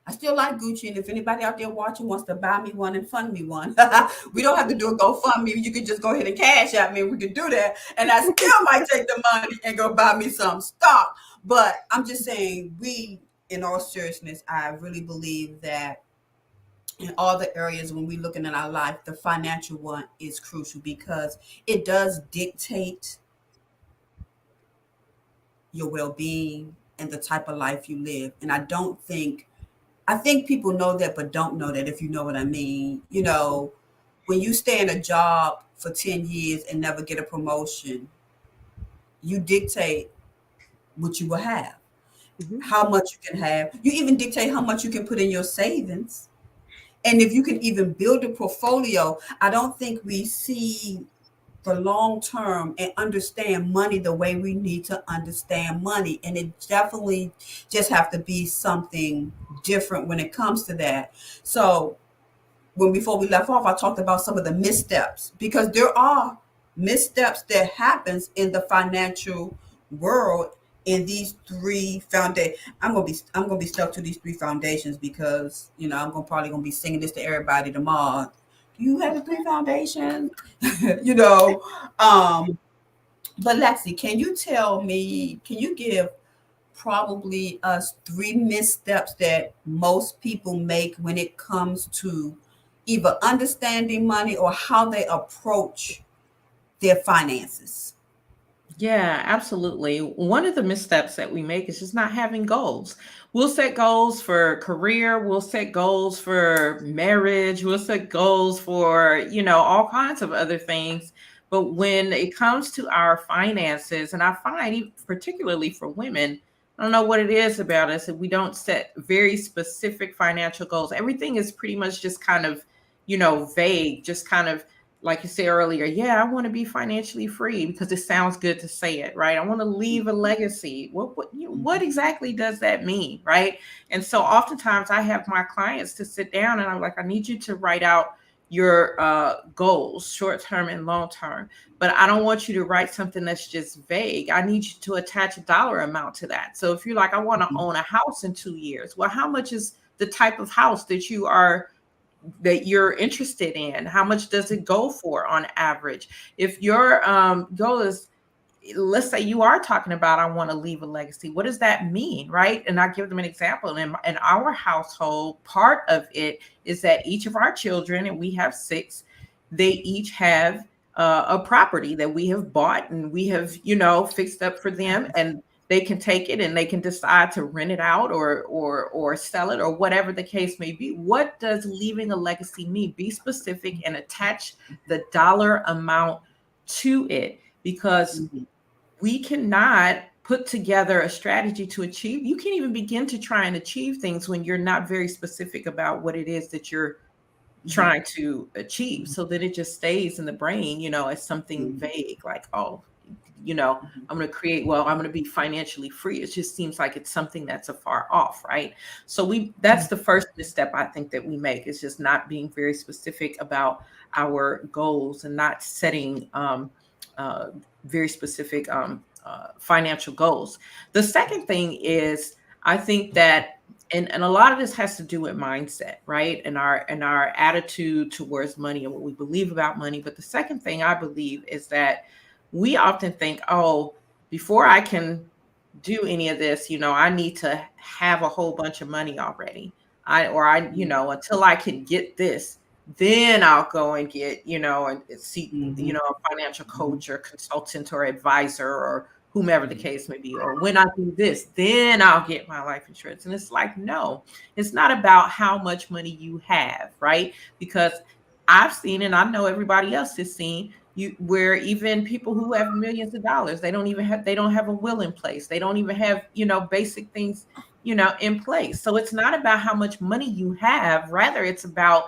I still like Gucci, and if anybody out there watching wants to buy me one and fund me one, we don't have to do a GoFundMe. You can just go ahead and cash at me. We can do that, and I still might take the money and go buy me some stock. But I'm just saying, in all seriousness, I really believe that in all the areas when we're looking at our life, the financial one is crucial because it does dictate your well-being and the type of life you live. And I think people know that, but don't know that, if you know what I mean. When you stay in a job for 10 years and never get a promotion, you dictate what you will have, Mhm. how much you can have. You even dictate how much you can put in your savings. And if you can even build a portfolio, I don't think we see the long term and understand money the way we need to understand money. And it definitely just have to be something different when it comes to that. So when before we left off, I talked about some of the missteps because there are missteps that happens in the financial world in these three foundations. I'm gonna be stuck to these three foundations because I'm probably gonna be singing this to everybody tomorrow. Do you have the three foundations? you know, um, but Lexi, can you give probably us three missteps that most people make when it comes to either understanding money or how they approach their finances. Yeah, absolutely. One of the missteps that we make is just not having goals. We'll set goals for career, we'll set goals for marriage, we'll set goals for, all kinds of other things. But when it comes to our finances, and I find, particularly for women, I don't know what it is about us that we don't set very specific financial goals. Everything is pretty much just kind of, vague, just kind of like you said earlier, yeah, I want to be financially free because it sounds good to say it, right? I want to leave a legacy. What exactly does that mean, right? And so oftentimes I have my clients to sit down and I'm like, I need you to write out your goals, short term and long term. But I don't want you to write something that's just vague. I need you to attach a dollar amount to that. So if you're like, I want to own a house in 2 years, well, how much is the type of house that you're interested in? How much does it go for on average? If your goal is, let's say you are talking about, I want to leave a legacy, what does that mean, right? And I give them an example. In our household, part of it is that each of our children, and we have six, they each have a property that we have bought and we have, fixed up for them, and they can take it and they can decide to rent it out or sell it or whatever the case may be. What does leaving a legacy mean? Be specific and attach the dollar amount to it, because we cannot put together a strategy to achieve. You can't even begin to try and achieve things when you're not very specific about what it is that you're trying to achieve. So that it just stays in the brain, as something vague, like, oh, I'm going to create, well, I'm going to be financially free. It just seems like it's something that's afar off, right? So that's the first misstep I think that we make, is just not being very specific about our goals and not setting uh, very specific financial goals. The second thing is, I think that, and a lot of this has to do with mindset, right? And our attitude towards money and what we believe about money. But the second thing I believe is that we often think, oh, before I can do any of this, I need to have a whole bunch of money already. Until I can get this, then I'll go and get, and seek, a financial coach or consultant or advisor or whomever the case may be. Or when I do this, then I'll get my life insurance. And it's like, no, it's not about how much money you have, right? Because I've seen, and I know everybody else has seen, where even people who have millions of dollars, they don't have a will in place. They don't even have, basic things, in place. So it's not about how much money you have. Rather, it's about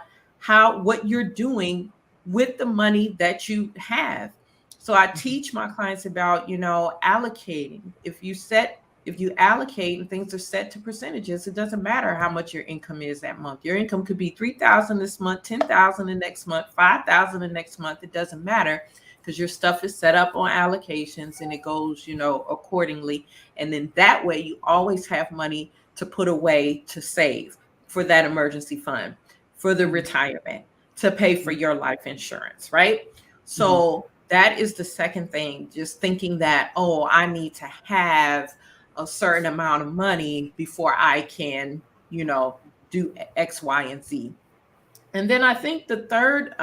what you're doing with the money that you have. So I teach my clients about, allocating. If you allocate and things are set to percentages, it doesn't matter how much your income is that month. Your income could be 3,000 this month, 10,000 the next month, 5,000 the next month. It doesn't matter, because your stuff is set up on allocations and it goes, accordingly. And then that way you always have money to put away, to save for that emergency fund, for the retirement, to pay for your life insurance, right? So that is the second thing, just thinking that, oh, I need to have a certain amount of money before I can, do X, Y, and Z. And then I think the third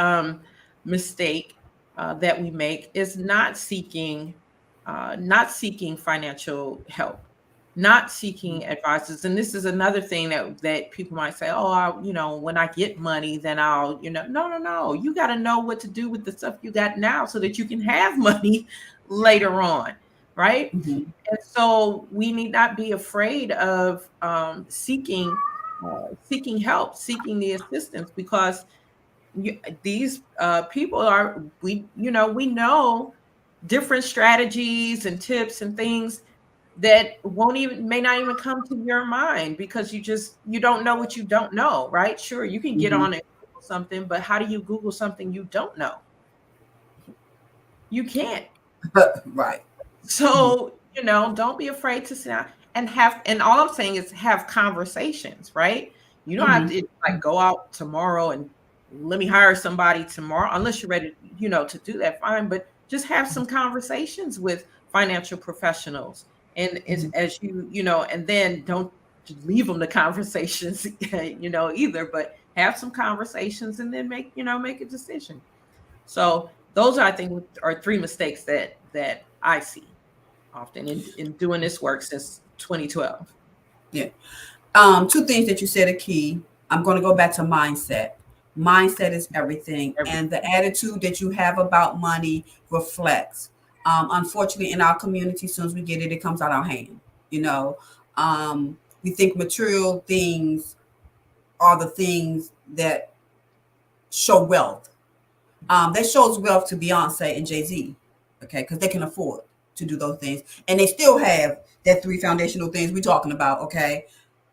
mistake that we make is not seeking financial help, not seeking advisors. And this is another thing that people might say, oh, when I get money, then I'll, no, no, no. You got to know what to do with the stuff you got now so that you can have money later on, right? And so we need not be afraid of seeking help, seeking the assistance, because these people we know different strategies and tips and things that may not even come to your mind, because you don't know what you don't know, right? Sure, you can get on and Google something, but how do you Google something you don't know? You can't. Right. So, don't be afraid to sit down and all I'm saying is have conversations, right? You don't have to like go out tomorrow and let me hire somebody tomorrow, unless you're ready, to do that, fine. But just have some conversations with financial professionals. And as and then don't leave them the conversations, either, but have some conversations and then make a decision. So those I think are three mistakes that I see. often in doing this work since 2012. Yeah. Two things that you said are key. I'm going to go back to mindset. Mindset is everything, and the attitude that you have about money reflects. Unfortunately, in our community, as soon as we get it, it comes out our hand. You know, we think material things are the things that show wealth. That shows wealth to Beyonce and Jay-Z, okay, because they can afford to do those things, and they still have that three foundational things we're talking about, okay.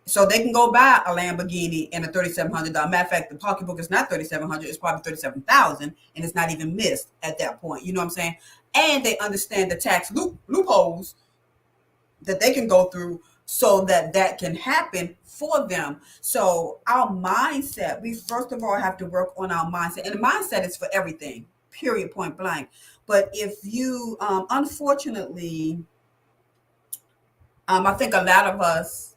So they can go buy a Lamborghini and a $3,700. Matter of fact, the pocketbook is not 3,700; it's probably 37,000, and it's not even missed at that point. You know what I'm saying? And they understand the tax loopholes that they can go through so that that can happen for them. So our mindset, we first of all have to work on our mindset, and the mindset is for everything. Period. Point blank. But if you, unfortunately, I think a lot of us,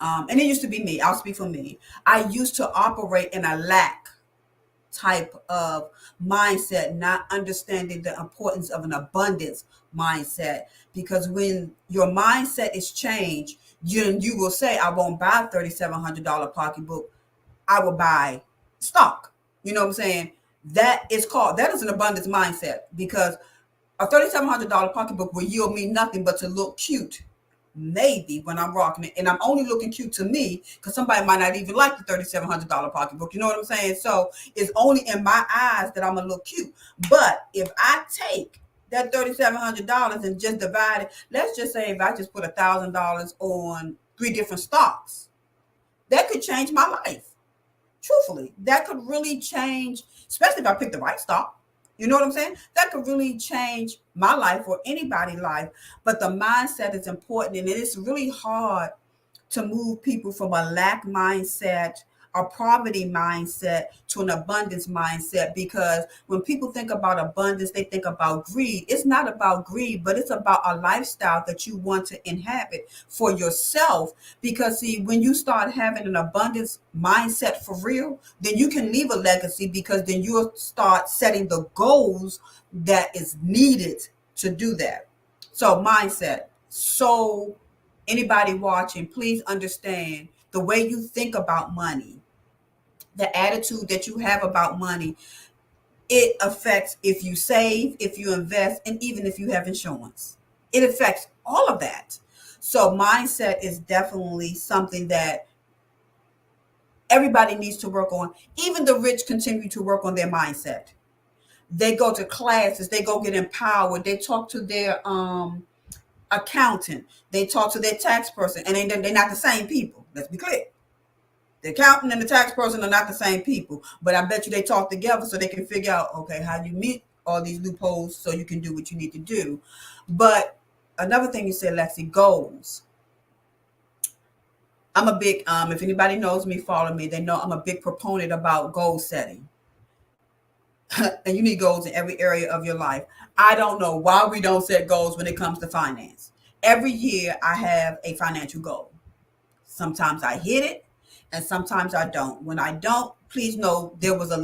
and it used to be me. I'll speak for me. I used to operate in a lack type of mindset, not understanding the importance of an abundance mindset. Because when your mindset is changed, you will say, I won't buy a $3,700 pocketbook. I will buy stock. You know what I'm saying? That is an abundance mindset, because a $3,700 pocketbook will yield me nothing but to look cute. Maybe when I'm rocking it, and I'm only looking cute to me, because somebody might not even like the $3,700 pocketbook. You know what I'm saying? So it's only in my eyes that I'm gonna look cute. But if I take that $3,700 and just divide it, let's just say if I just put $1,000 on 3 different stocks, that could change my life. Truthfully, that could really change, especially if I pick the right stock. You know what I'm saying? That could really change my life or anybody's life. But the mindset is important, and it is really hard to move people from a lack mindset, a poverty mindset, to an abundance mindset. Because when people think about abundance, they think about greed. It's not about greed, but it's about a lifestyle that you want to inhabit for yourself. Because see, when you start having an abundance mindset for real, then you can leave a legacy, because then you'll start setting the goals that is needed to do that. So mindset. So anybody watching, please understand the way you think about money, the attitude that you have about money, it affects if you save, if you invest, and even if you have insurance. It affects all of that. So mindset is definitely something that everybody needs to work on. Even the rich continue to work on their mindset. They go to classes, they go get empowered, they talk to their accountant, they talk to their tax person, and they're not the same people. Let's be clear. The accountant and the tax person are not the same people, but I bet you they talk together so they can figure out, okay, how you meet all these loopholes so you can do what you need to do. But another thing you said, Lexi, goals. I'm a big, if anybody knows me, follow me, they know I'm a big proponent about goal setting. And you need goals in every area of your life. I don't know why we don't set goals when it comes to finance. Every year I have a financial goal. Sometimes I hit it, and sometimes I don't. When I don't, please know there was a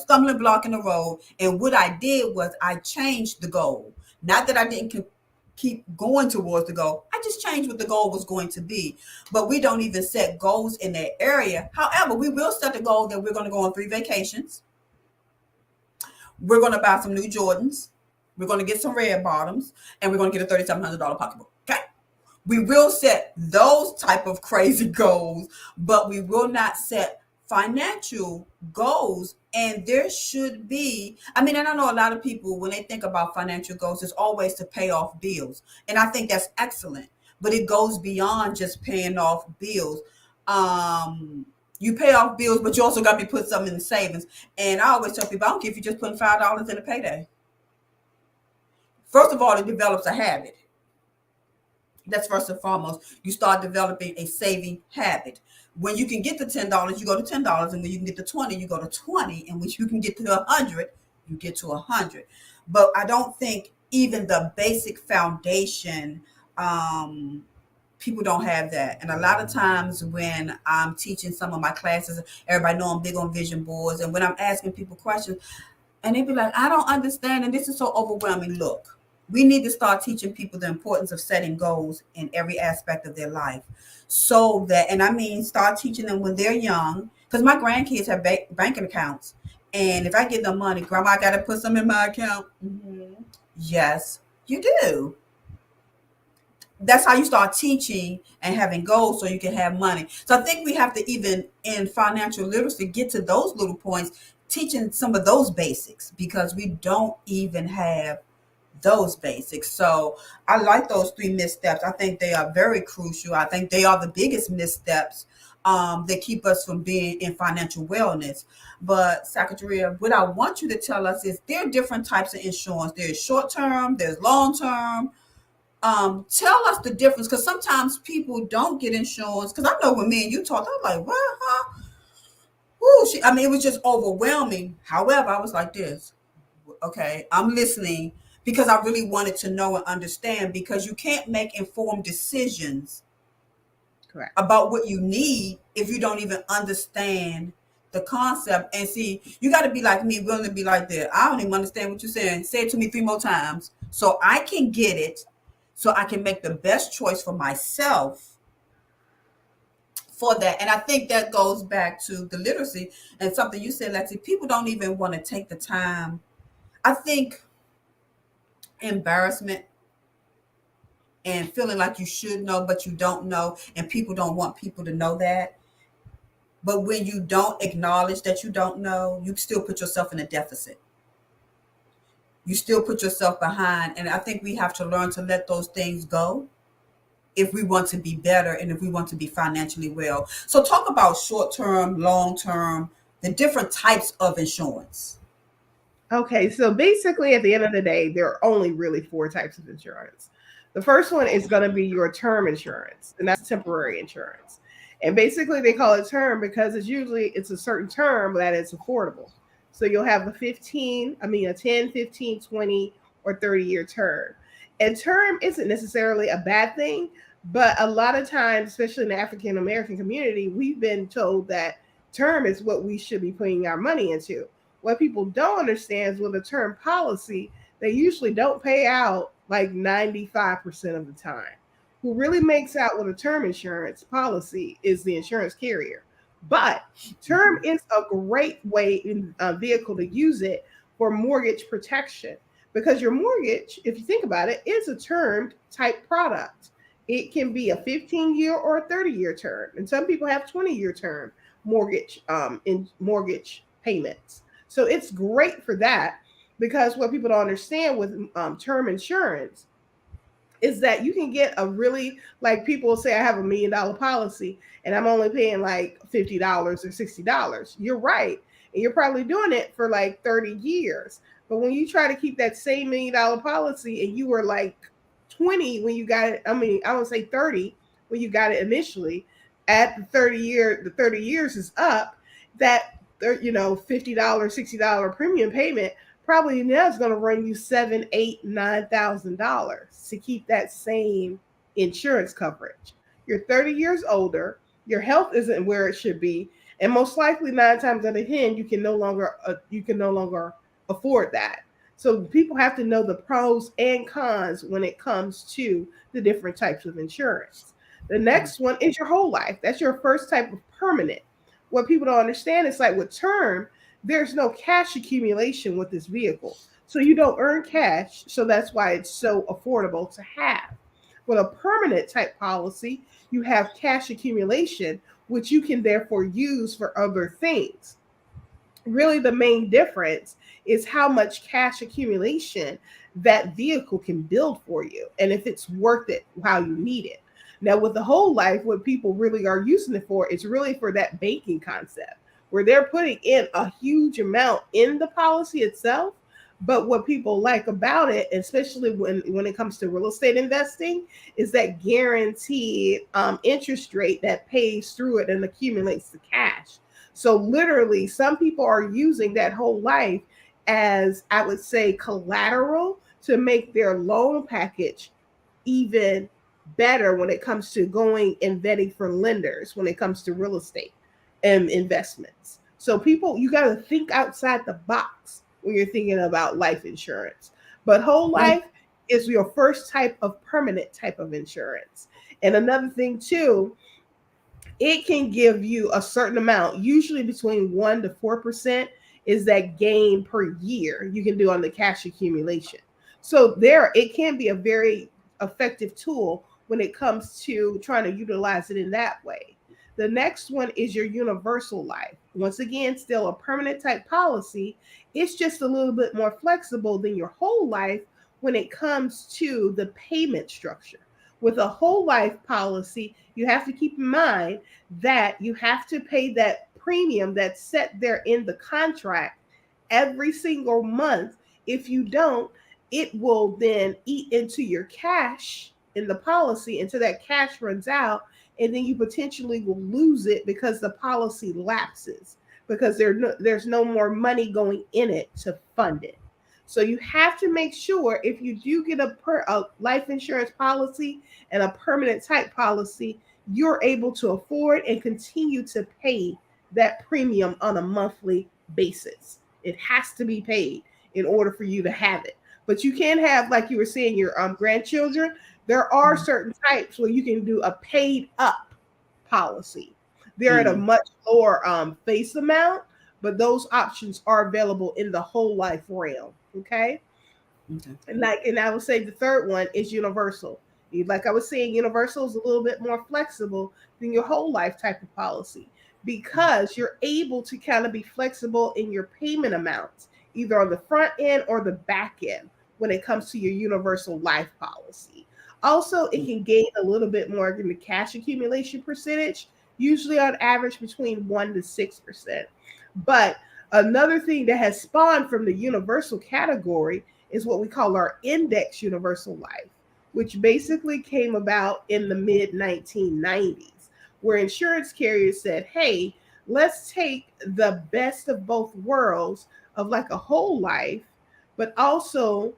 stumbling block in the road. And what I did was I changed the goal. Not that I didn't keep going towards the goal. I just changed what the goal was going to be. But we don't even set goals in that area. However, we will set the goal that we're going to go on 3 vacations. We're going to buy some new Jordans. We're going to get some red bottoms, and we're going to get a $3,700 pocketbook. Okay. We will set those type of crazy goals, but we will not set financial goals. And there should be, I mean, and I know a lot of people, when they think about financial goals, it's always to pay off bills. And I think that's excellent, but it goes beyond just paying off bills. You pay off bills, but you also got to be put something in the savings. And I always tell people, I don't care if you're just putting $5 in a payday. First of all, it develops a habit. That's first and foremost. You start developing a saving habit. When you can get the $10, you go to $10, and when you can get to 20, you go to 20, and when you can get to 100, you get to 100. But I don't think even the basic foundation, people don't have that. And a lot of times when I'm teaching some of my classes, everybody know I'm big on vision boards, and when I'm asking people questions, and they be like, I don't understand, and this is so overwhelming. Look, We need to start teaching people the importance of setting goals in every aspect of their life. So that, and I mean, start teaching them when they're young. Because my grandkids have banking accounts. And if I give them money, Grandma, I got to put some in my account. Yes, you do. That's how you start teaching and having goals so you can have money. So I think we have to, even in financial literacy, get to those little points, teaching some of those basics, because we don't even have those basics. So I like those three missteps. I think they are very crucial. I think they are the biggest missteps that keep us from being in financial wellness. But Secretary, what I want you to tell us is there are different types of insurance. There's short term, there's long term. Tell us the difference, because sometimes people don't get insurance. Because I know when me and you talked, I was like, what? Huh? Woo, I mean, it was just overwhelming. However, I was like this. Okay, I'm listening because I really wanted to know and understand, because you can't make informed decisions Correct. about what you need if you don't even understand the concept. And see, you got to be like me, willing to be like that. I don't even understand what you're saying. Say it to me 3 more times so I can get it, so I can make the best choice for myself for that. And I think that goes back to the literacy and something you said, Lexi. People don't even want to take the time. I think embarrassment and feeling like you should know but you don't know, and people don't want people to know that. But when you don't acknowledge that you don't know, you still put yourself in a deficit. You still put yourself behind. And I think we have to learn to let those things go if we want to be better and if we want to be financially well. So talk about short term, long term, the different types of insurance. Okay, so basically, at the end of the day, there are only really four types of insurance. The first one is going to be your term insurance, and that's temporary insurance. And basically, they call it term because it's a certain term that is affordable. So you'll have a 10, 15, 20, or 30-year term. And term isn't necessarily a bad thing, but a lot of times, especially in the African American community, we've been told that term is what we should be putting our money into. What people don't understand is with a term policy, they usually don't pay out like 95% of the time. Who really makes out with a term insurance policy is the insurance carrier. But term is a great vehicle to use it for mortgage protection, because your mortgage, if you think about it, is a termed type product. It can be a 15-year or a 30-year term, and some people have 20-year term in mortgage payments. So it's great for that, because what people don't understand with term insurance is that you can get a really, like, people say I have $1 million policy and I'm only paying like $50 or $60. You're right. And you're probably doing it for like 30 years. But when you try to keep that same $1 million policy and you were like 20 when you got it, I would say 30 when you got it initially, at the 30 years is up, that $50, $60 premium payment probably now is going to run you $7, $8, $9,000 to keep that same insurance coverage. You're 30 years older, your health isn't where it should be, and most likely 9 times out of 10 you can no longer afford that. So people have to know the pros and cons when it comes to the different types of insurance. The next one is your whole life. That's your first type of permanent. What people don't understand is, like with term, there's no cash accumulation with this vehicle. So you don't earn cash. So that's why it's so affordable to have. With a permanent type policy, you have cash accumulation, which you can therefore use for other things. Really, the main difference is how much cash accumulation that vehicle can build for you and if it's worth it, how you need it. Now, with the whole life, what people really are using it for is really for that banking concept, where they're putting in a huge amount in the policy itself. But what people like about it, especially when it comes to real estate investing, is that guaranteed interest rate that pays through it and accumulates the cash. So literally, some people are using that whole life as, I would say, collateral to make their loan package even better when it comes to going and vetting for lenders when it comes to real estate and investments. So people, you got to think outside the box when you're thinking about life insurance. But whole life, is your first type of permanent type of insurance. And another thing too, it can give you a certain amount, usually between 1 to 4% is that gain per year you can do on the cash accumulation. So there, it can be a very effective tool when it comes to trying to utilize it in that way. The next one is your universal life. Once again, still a permanent type policy. It's just a little bit more flexible than your whole life when it comes to the payment structure. With a whole life policy, you have to keep in mind that you have to pay that premium that's set there in the contract every single month. If you don't, it will then eat into your cash in the policy until that cash runs out, and then you potentially will lose it because the policy lapses because there's no more money going in it to fund it. So you have to make sure if you do get a life insurance policy and a permanent type policy, you're able to afford and continue to pay that premium on a monthly basis. It has to be paid in order for you to have it. But you can have, like you were saying, your grandchildren. There are certain types where you can do a paid up policy. They're at a Mm. much lower face amount, but those options are available in the whole life realm. Okay. Okay. And I would say the third one is universal. Like I was saying, universal is a little bit more flexible than your whole life type of policy because you're able to kind of be flexible in your payment amounts, either on the front end or the back end when it comes to your universal life policy. Also, it can gain a little bit more than the cash accumulation percentage, usually on average between 1 to 6%. But another thing that has spawned from the universal category is what we call our index universal life, which basically came about in the mid 1990s, where insurance carriers said, hey, let's take the best of both worlds of like a whole life, but also,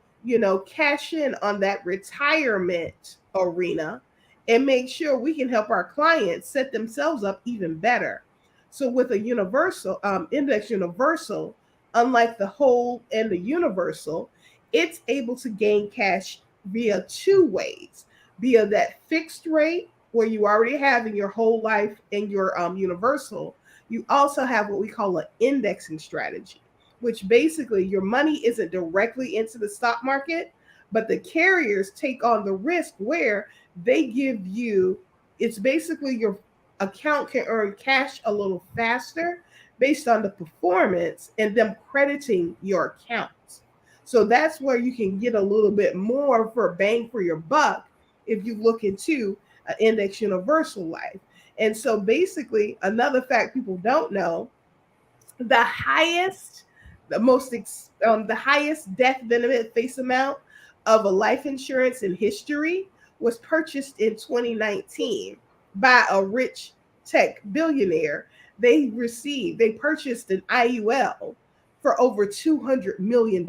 cash in on that retirement arena and make sure we can help our clients set themselves up even better. So with a universal index universal, unlike the whole and the universal, it's able to gain cash via two ways: via that fixed rate where you already have in your whole life and your universal. You also have what we call an indexing strategy, which basically your money isn't directly into the stock market, but the carriers take on the risk where they give you, it's basically your account can earn cash a little faster based on the performance and them crediting your accounts. So that's where you can get a little bit more for bang for your buck if you look into an index universal life. And so basically, another fact people don't know, the highest, the highest death benefit face amount of a life insurance in history was purchased in 2019 by a rich tech billionaire. They purchased an IUL for over $200 million.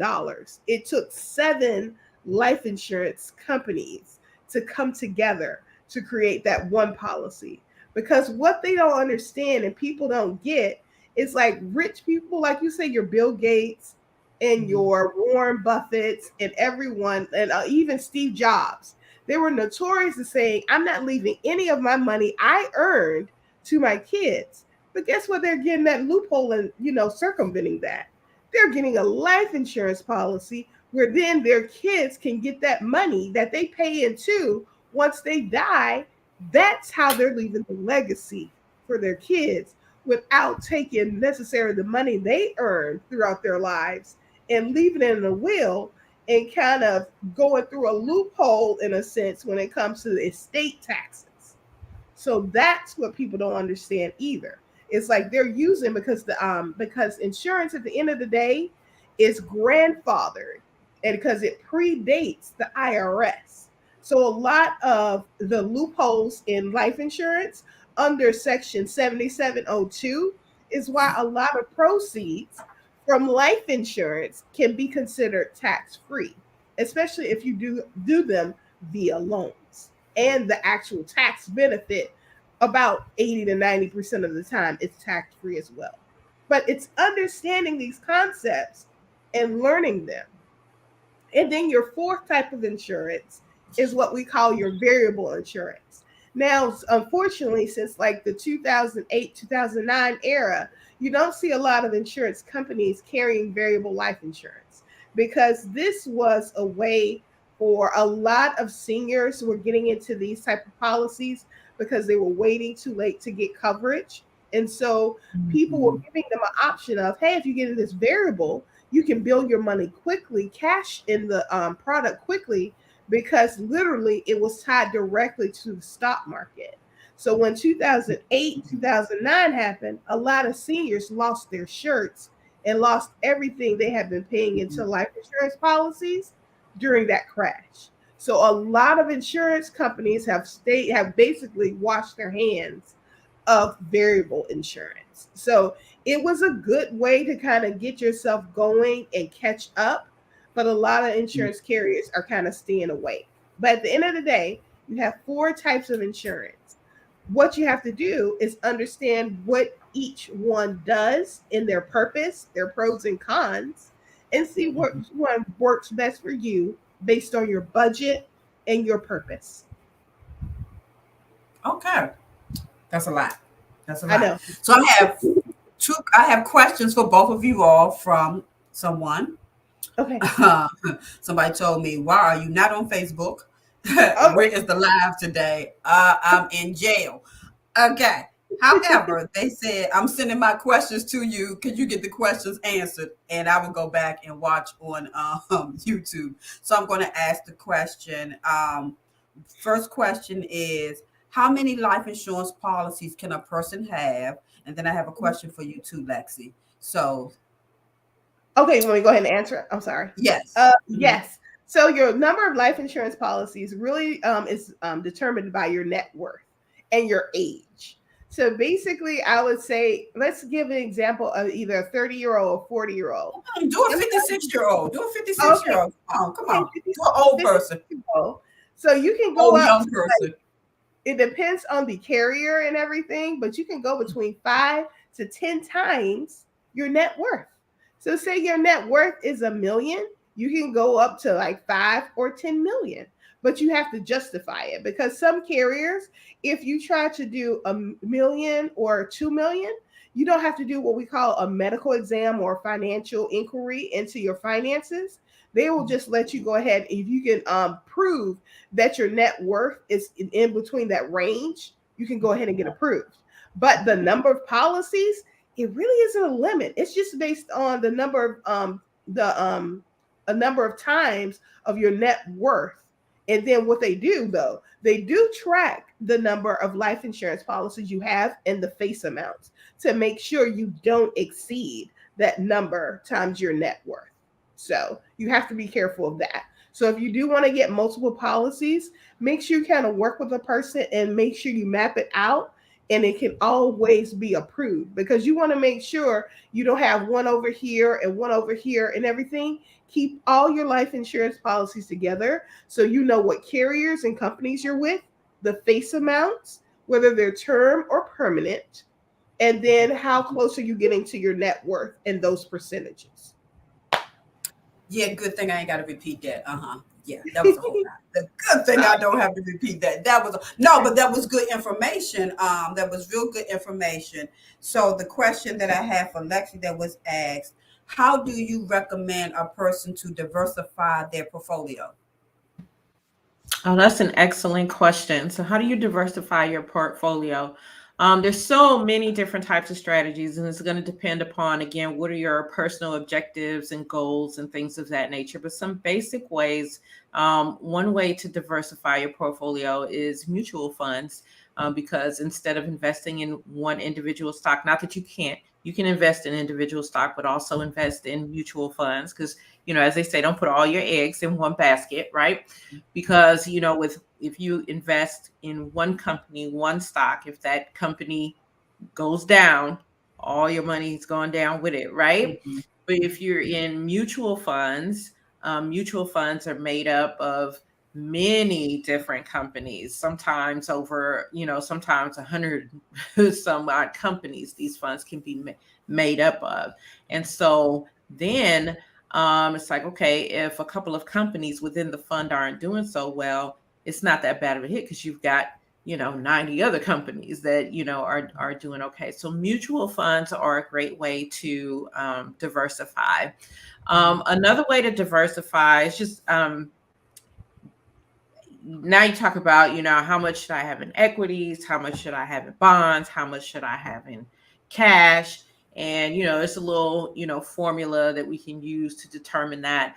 It took 7 life insurance companies to come together to create that one policy. Because what they don't understand and people don't get, it's like rich people, like you say, your Bill Gates and Mhm. your Warren Buffetts and everyone, and even Steve Jobs. They were notorious for saying, "I'm not leaving any of my money I earned to my kids." But guess what? They're getting that loophole and circumventing that. They're getting a life insurance policy where then their kids can get that money that they pay into once they die. That's how they're leaving the legacy for their kids without taking necessarily the money they earned throughout their lives and leaving it in a will and kind of going through a loophole in a sense when it comes to the estate taxes. So that's what people don't understand either. It's like they're using because insurance at the end of the day is grandfathered and because it predates the IRS. So a lot of the loopholes in life insurance under section 7702 is why a lot of proceeds from life insurance can be considered tax free, especially if you do them via loans. And the actual tax benefit, about 80 to 90% of the time, it's tax free as well. But it's understanding these concepts and learning them And then your fourth type of insurance is what we call your variable insurance. Now, unfortunately, since like the 2008, 2009 era, you don't see a lot of insurance companies carrying variable life insurance because this was a way for a lot of seniors who were getting into these type of policies because they were waiting too late to get coverage. And so people were Mhm. giving them an option of, hey, if you get this variable, you can build your money quickly, cash in the product quickly, because literally it was tied directly to the stock market. So when 2008, 2009 happened, a lot of seniors lost their shirts and lost everything they had been paying into life insurance policies during that crash. So a lot of insurance companies have basically washed their hands of variable insurance. So it was a good way to kind of get yourself going and catch up. But a lot of insurance carriers are kind of staying away. But at the end of the day, you have four types of insurance. What you have to do is understand what each one does in their purpose, their pros and cons, and see what one works best for you based on your budget and your purpose. Okay, that's a lot. That's a I lot. know. So I have questions for both of you all from someone. Okay. Somebody told me, "Why are you not on Facebook? Oh, Where is the live today? I'm in jail." Okay. However, they said, "I'm sending my questions to you. Could you get the questions answered?" And I will go back and watch on YouTube. So I'm going to ask the question. First question is, how many life insurance policies can a person have? And then I have a question for you too, Lexi. So, okay, you want me to go ahead and answer it? I'm sorry. yes. Mhm. Yes. So your number of life insurance policies really is determined by your net worth and your age. So basically, I would say, let's give an example of either a 30-year-old or 40-year-old. Do a Sometimes, 56-year-old. Do a okay, 56-year-old. Come okay, on. Do an old 50, person. year So you can go Old up young to, person. it depends on the carrier and everything, but you can go between 5 to 10 times your net worth. So, say your net worth is a million, you can go up to like 5 or 10 million, but you have to justify it because some carriers, if you try to do a million or 2 million, you don't have to do what we call a medical exam or financial inquiry into your finances. They will just let you go ahead if you can prove that your net worth is in between that range, you can go ahead and get approved. But the number of policies, it really isn't a limit. It's just based on the number of the a number of times of your net worth. And then what they do though, they do track the number of life insurance policies you have and the face amounts to make sure you don't exceed that number times your net worth. So you have to be careful of that. So if you do want to get multiple policies, make sure you kind of work with a person and make sure you map it out and it can always be approved because you want to make sure you don't have one over here and one over here and everything. Keep all your life insurance policies together so you know what carriers and companies you're with, the face amounts, whether they're term or permanent, and then how close are you getting to your net worth and those percentages. Yeah, good thing I ain't got to repeat that. Yeah, that was a whole lot. The good thing I don't have to repeat that. That was no, but that was good information. That was real good information. So the question that I had for Lexi that was asked: how do you recommend a person to diversify their portfolio? Oh, that's an excellent question. So, how do you diversify your portfolio? There's so many different types of strategies, and it's going to depend upon, again, what are your personal objectives and goals and things of that nature. But some basic ways, one way to diversify your portfolio is mutual funds, because instead of investing in one individual stock, not that you can invest in individual stock, but also invest in mutual funds because, as they say, don't put all your eggs in one basket, right? Because with if you invest in one company, one stock, if that company goes down, all your money's gone down with it, right? Mhm. But if you're in mutual funds are made up of many different companies, sometimes over, sometimes 100 some odd companies these funds can be made up of. And so then It's like, okay, if a couple of companies within the fund aren't doing so well, it's not that bad of a hit because you've got, 90 other companies that, are doing okay. So mutual funds are a great way to diversify. Another way to diversify is just now you talk about, how much should I have in equities? How much should I have in bonds? How much should I have in cash? And, it's a little, formula that we can use to determine that.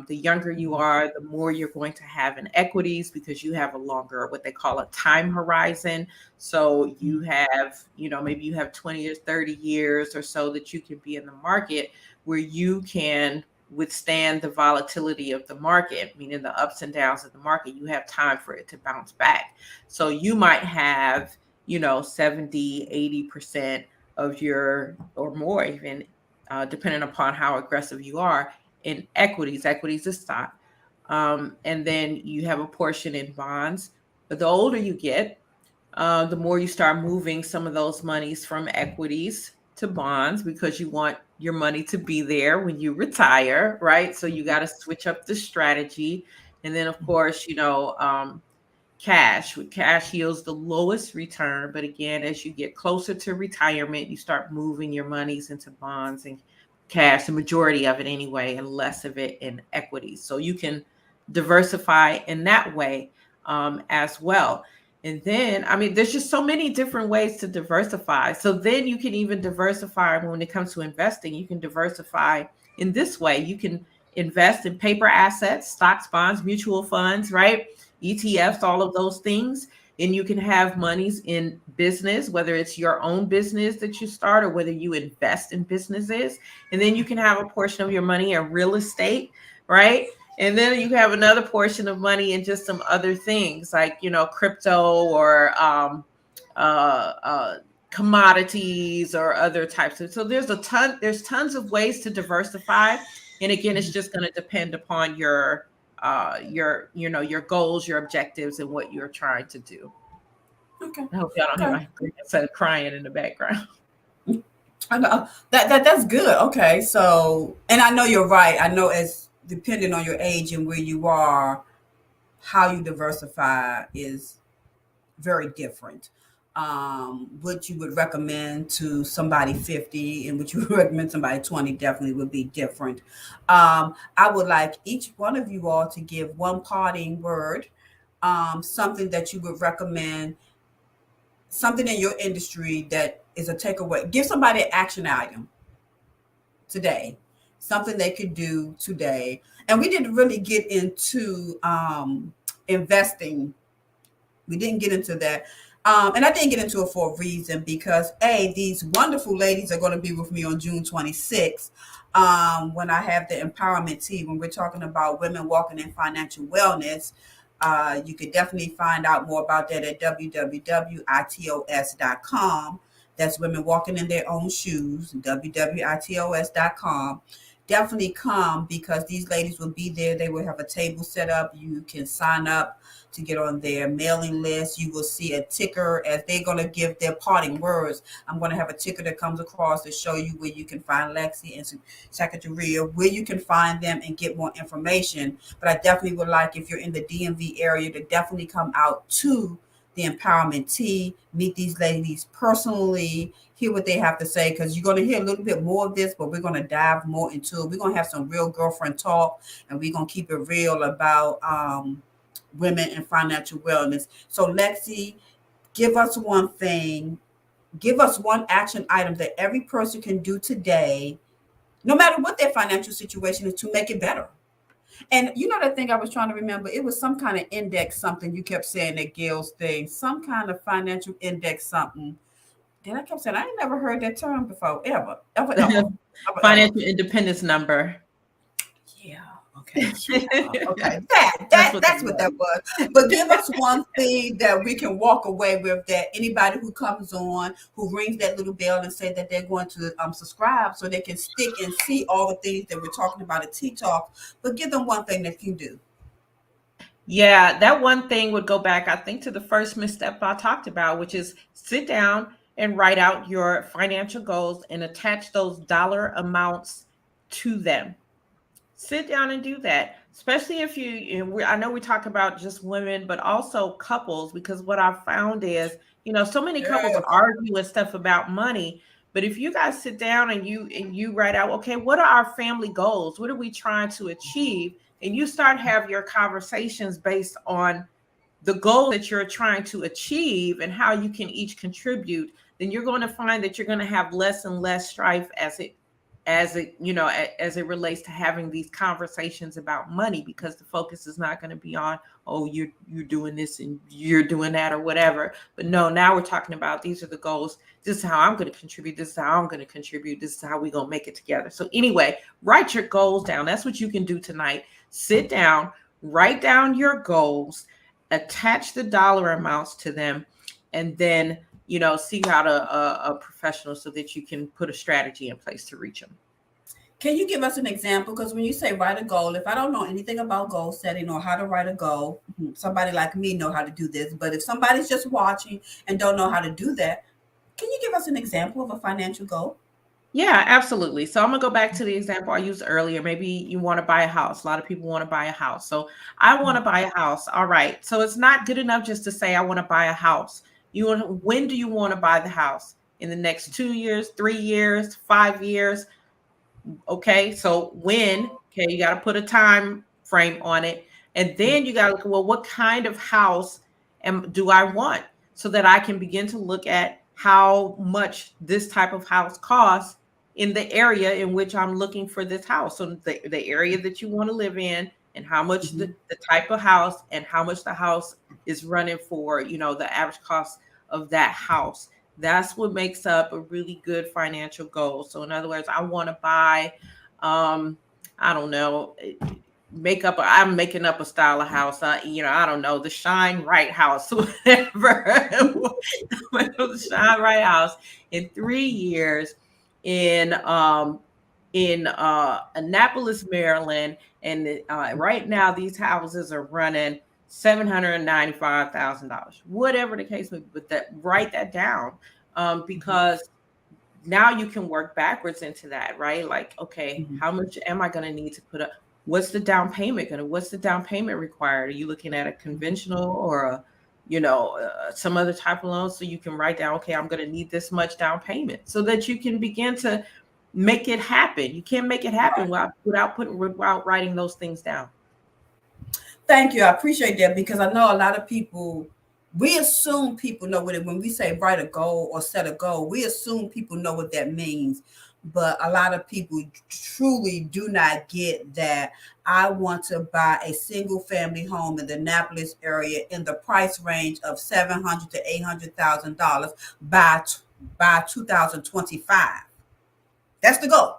The younger you are, the more you're going to have in equities because you have a longer, what they call a time horizon. So you have, maybe you have 20 or 30 years or so that you can be in the market where you can withstand the volatility of the market, meaning the ups and downs of the market. You have time for it to bounce back. So you might have, 70, 80% of your, or more even, depending upon how aggressive you are, in equities. Equities is stock. And then you have a portion in bonds. But the older you get, the more you start moving some of those monies from equities to bonds because you want your money to be there when you retire, right? So you got to switch up the strategy. And then, of course, cash. With cash yields the lowest return, but again, as you get closer to retirement, you start moving your monies into bonds and cash, the majority of it anyway, and less of it in equities. So you can diversify in that way as well. And then, I mean, there's just so many different ways to diversify. So then you can even diversify when it comes to investing. You can diversify in this way. You can invest in paper assets, stocks, bonds, mutual funds, right? ETFs, all of those things. And you can have monies in business, whether it's your own business that you start or whether you invest in businesses. And then you can have a portion of your money in real estate, right? And then you have another portion of money in just some other things like, crypto or commodities or other types of. So there's tons of ways to diversify. And again, it's just going to depend upon your goals, your objectives, and what you're trying to do. Okay. I hope y'all don't hear Okay. my grandson crying in the background. I know that's good. Okay. So, and I know you're right. I know it's depending on your age and where you are, how you diversify is very different. What you would recommend to somebody 50 and what you would recommend somebody 20 definitely would be different. I would like each one of you all to give one parting word, something that you would recommend, something in your industry that is a takeaway. Give somebody an action item today, something they could do today. And we didn't really get into investing. We didn't get into that. And I didn't get into it for a reason because these wonderful ladies are going to be with me on June 26th, when I have the empowerment tea, when we're talking about women walking in financial wellness. You could definitely find out more about that at www.itos.com. That's women walking in their own shoes, www.itos.com. Definitely come because these ladies will be there. They will have a table set up. You can sign up to get on their mailing list. You will see a ticker as they're going to give their parting words. I'm going to have a ticker that comes across to show you where you can find Lexi and Secretary, where you can find them and get more information. But I definitely would like, if you're in the DMV area, to definitely come out to the Empowerment Tea, meet these ladies personally, hear what they have to say, because you're going to hear a little bit more of this, but we're going to dive more into it. We're going to have some real girlfriend talk, and we're going to keep it real about women and financial wellness. So Lexi, give us one thing, give us one action item that every person can do today, no matter what their financial situation is, to make it better. And you know that thing I was trying to remember, it was some kind of index something you kept saying, that Gail's thing, some kind of financial index something. Then I kept saying, I ain't never heard that term before, ever, ever, ever, ever, ever. Financial independence number. Yeah. Okay. Yeah. Okay. That's what that That's what that was. was. But give us one thing that we can walk away with, that anybody who comes on, who rings that little bell and say that they're going to subscribe, so they can stick and see all the things that we're talking about at Tea Talk. But give them one thing that you do. Yeah, that one thing would go back, I think, to the first misstep I talked about, which is sit down and write out your financial goals and attach those dollar amounts to them. Sit down and do that, especially if I know we talk about just women, but also couples, because what I've found is, so many couples Yes. argue and stuff about money. But if you guys sit down and you write out, okay, what are our family goals? What are we trying to achieve? And you start have your conversations based on the goal that you're trying to achieve and how you can each contribute, then you're going to find that you're going to have less and less strife as it relates to having these conversations about money, because the focus is not going to be on, oh, you're doing this and you're doing that or whatever. But no, now we're talking about, these are the goals, this is how I'm going to contribute, this is how I'm going to contribute, this is how we're going to make it together. So anyway, write your goals down. That's what you can do tonight. Sit down, write down your goals, attach the dollar amounts to them, and then seek out a professional so that you can put a strategy in place to reach them. Can you give us an example? Because when you say write a goal, if I don't know anything about goal setting or how to write a goal, somebody like me know how to do this. But if somebody's just watching and don't know how to do that, can you give us an example of a financial goal? Yeah, absolutely. So I'm gonna go back to the example I used earlier. Maybe you want to buy a house. A lot of people want to buy a house. So I want to buy a house. All right. So it's not good enough just to say I want to buy a house. When do you want to buy the house? In the next 2 years, 3 years, 5 years? Okay, so when, okay, you got to put a time frame on it. And then you got to look, well, what kind of house do I want? So that I can begin to look at how much this type of house costs in the area in which I'm looking for this house. So the area that you want to live in, and how much the type of house, and how much the house is running for, the average cost of that house. That's what makes up a really good financial goal. So in other words, I want to buy, I don't know, I'm making up a style of house. I don't know, the Shine Right house, whatever. The Shine Right house in 3 years in Annapolis, Maryland. And right now these houses are running $795,000, whatever the case may be. But write that down, because now you can work backwards into that, right? Like, okay, how much am I going to need to put up? What's the down payment required? Are you looking at a conventional or some other type of loan? So you can write down, okay, I'm going to need this much down payment, so that you can begin to make it happen. You can't make it happen without writing those things down. Thank you. I appreciate that, because I know a lot of people, we assume people know what it, when we say write a goal or set a goal, we assume people know what that means. But a lot of people truly do not get that. I want to buy a single family home in the Annapolis area in the price range of $700,000 to $800,000 by 2025. That's the goal,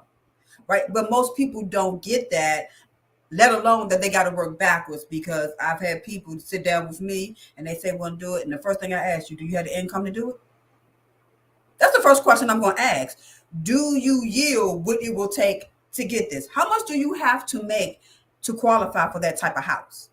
right? But most people don't get that, let alone that they got to work backwards. Because I've had people sit down with me and they say, "Want to do it?" And the first thing I ask you, do you have the income to do it? That's the first question I'm going to ask. Do you yield what it will take to get this? How much do you have to make to qualify for that type of house?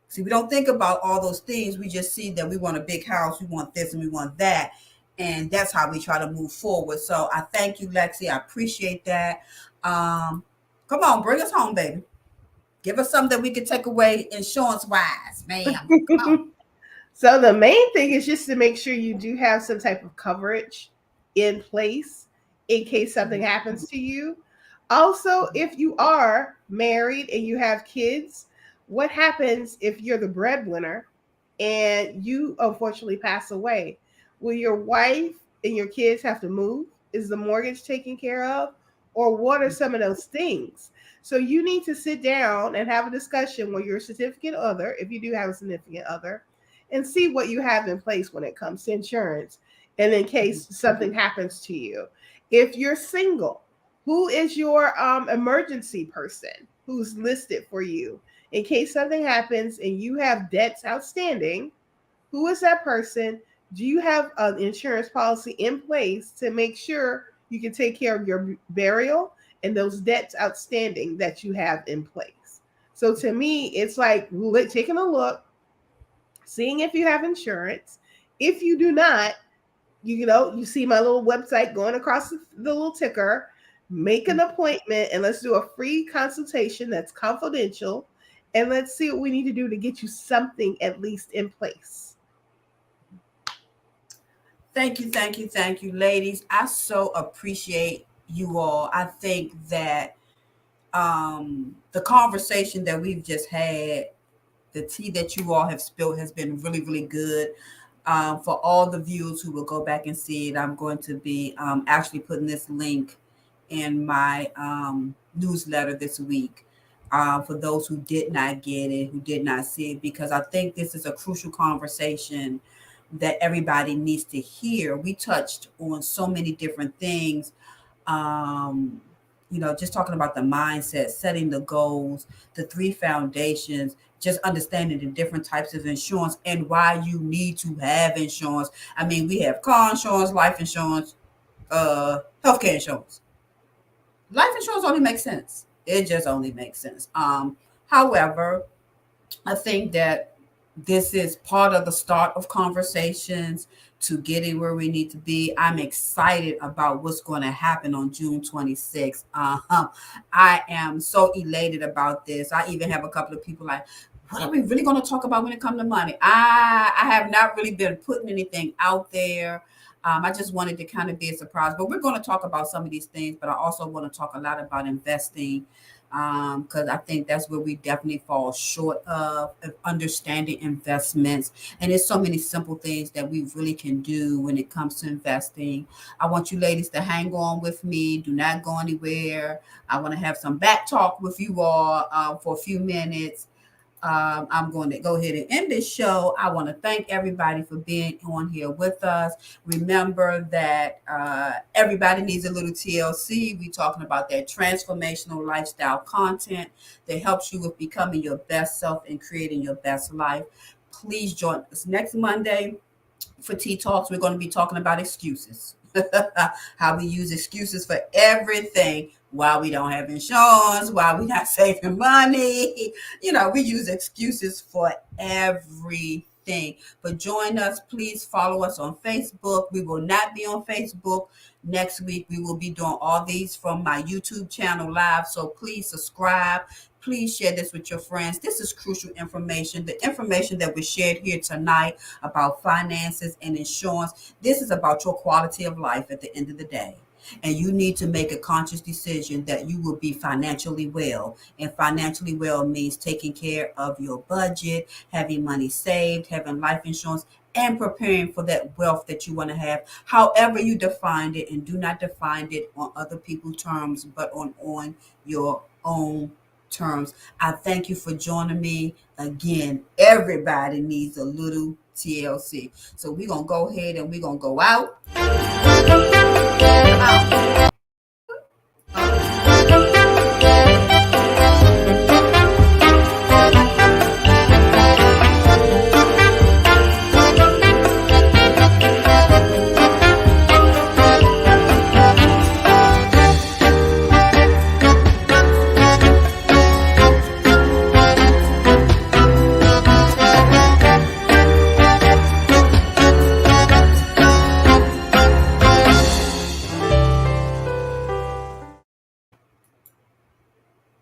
See, we don't think about all those things. We just see that we want a big house, we want this, and we want that. And that's how we try to move forward. So I thank you, Lexi. I appreciate that. Come on, bring us home, baby. Give us something that we can take away insurance wise, ma'am. Come on. So the main thing is just to make sure you do have some type of coverage in place in case something happens to you. Also, if you are married and you have kids, what happens if you're the breadwinner and you unfortunately pass away? Will your wife and your kids have to move? Is the mortgage taken care of? Or what are some of those things? So you need to sit down and have a discussion with your significant other, if you do have a significant other, and see what you have in place when it comes to insurance, and in case something happens to you. If you're single, who is your emergency person who's listed for you in case something happens and you have debts outstanding? Who is that person? Do you have an insurance policy in place to make sure you can take care of your burial and those debts outstanding that you have in place? So to me, it's like taking a look, seeing if you have insurance. If you do not, you see my little website going across the little ticker. Make an appointment and let's do a free consultation that's confidential. And let's see what we need to do to get you something at least in place. Thank you, thank you, thank you, ladies. I so appreciate you all. I think that the conversation that we've just had, the tea that you all have spilled has been really, really good. For all the viewers who will go back and see it, I'm going to be actually putting this link in my newsletter this week. For those who did not get it, who did not see it, because I think this is a crucial conversation that everybody needs to hear. We touched on so many different things, um, just talking about the mindset, setting the goals, the three foundations, just understanding the different types of insurance and why you need to have insurance. I mean, we have car insurance, life insurance, healthcare insurance. Life insurance only makes sense. It just only makes sense. However, I think that this is part of the start of conversations to getting where we need to be. I'm excited about what's going to happen on June 26th. I am so elated about this. I even have a couple of people like, what are we really going to talk about when it comes to money? I have not really been putting anything out there. I just wanted to kind of be a surprise, but we're going to talk about some of these things. But I also want to talk a lot about investing, because I think that's where we definitely fall short of understanding investments. And there's so many simple things that we really can do when it comes to investing. I want you ladies to hang on with me. Do not go anywhere. I want to have some back talk with you all for a few minutes. I'm going to go ahead and end this show. I want to thank everybody for being on here with us. Remember that everybody needs a little TLC. We're talking about that transformational lifestyle content that helps you with becoming your best self and creating your best life. Please join us next Monday for TeaTalks. We're going to be talking about excuses. How we use excuses for everything. Why we don't have insurance, why we not saving money. We use excuses for everything. But join us. Please follow us on Facebook. We will not be on Facebook next week. We will be doing all these from my YouTube channel live. So please subscribe. Please share this with your friends. This is crucial information. The information that was shared here tonight about finances and insurance, this is about your quality of life at the end of the day. And you need to make a conscious decision that you will be financially well. And financially well means taking care of your budget, having money saved, having life insurance, and preparing for that wealth that you want to have. However you define it, and do not define it on other people's terms, but on your own terms. I thank you for joining me. Again, everybody needs a little TLC. So we're going to go ahead and we're going to go out.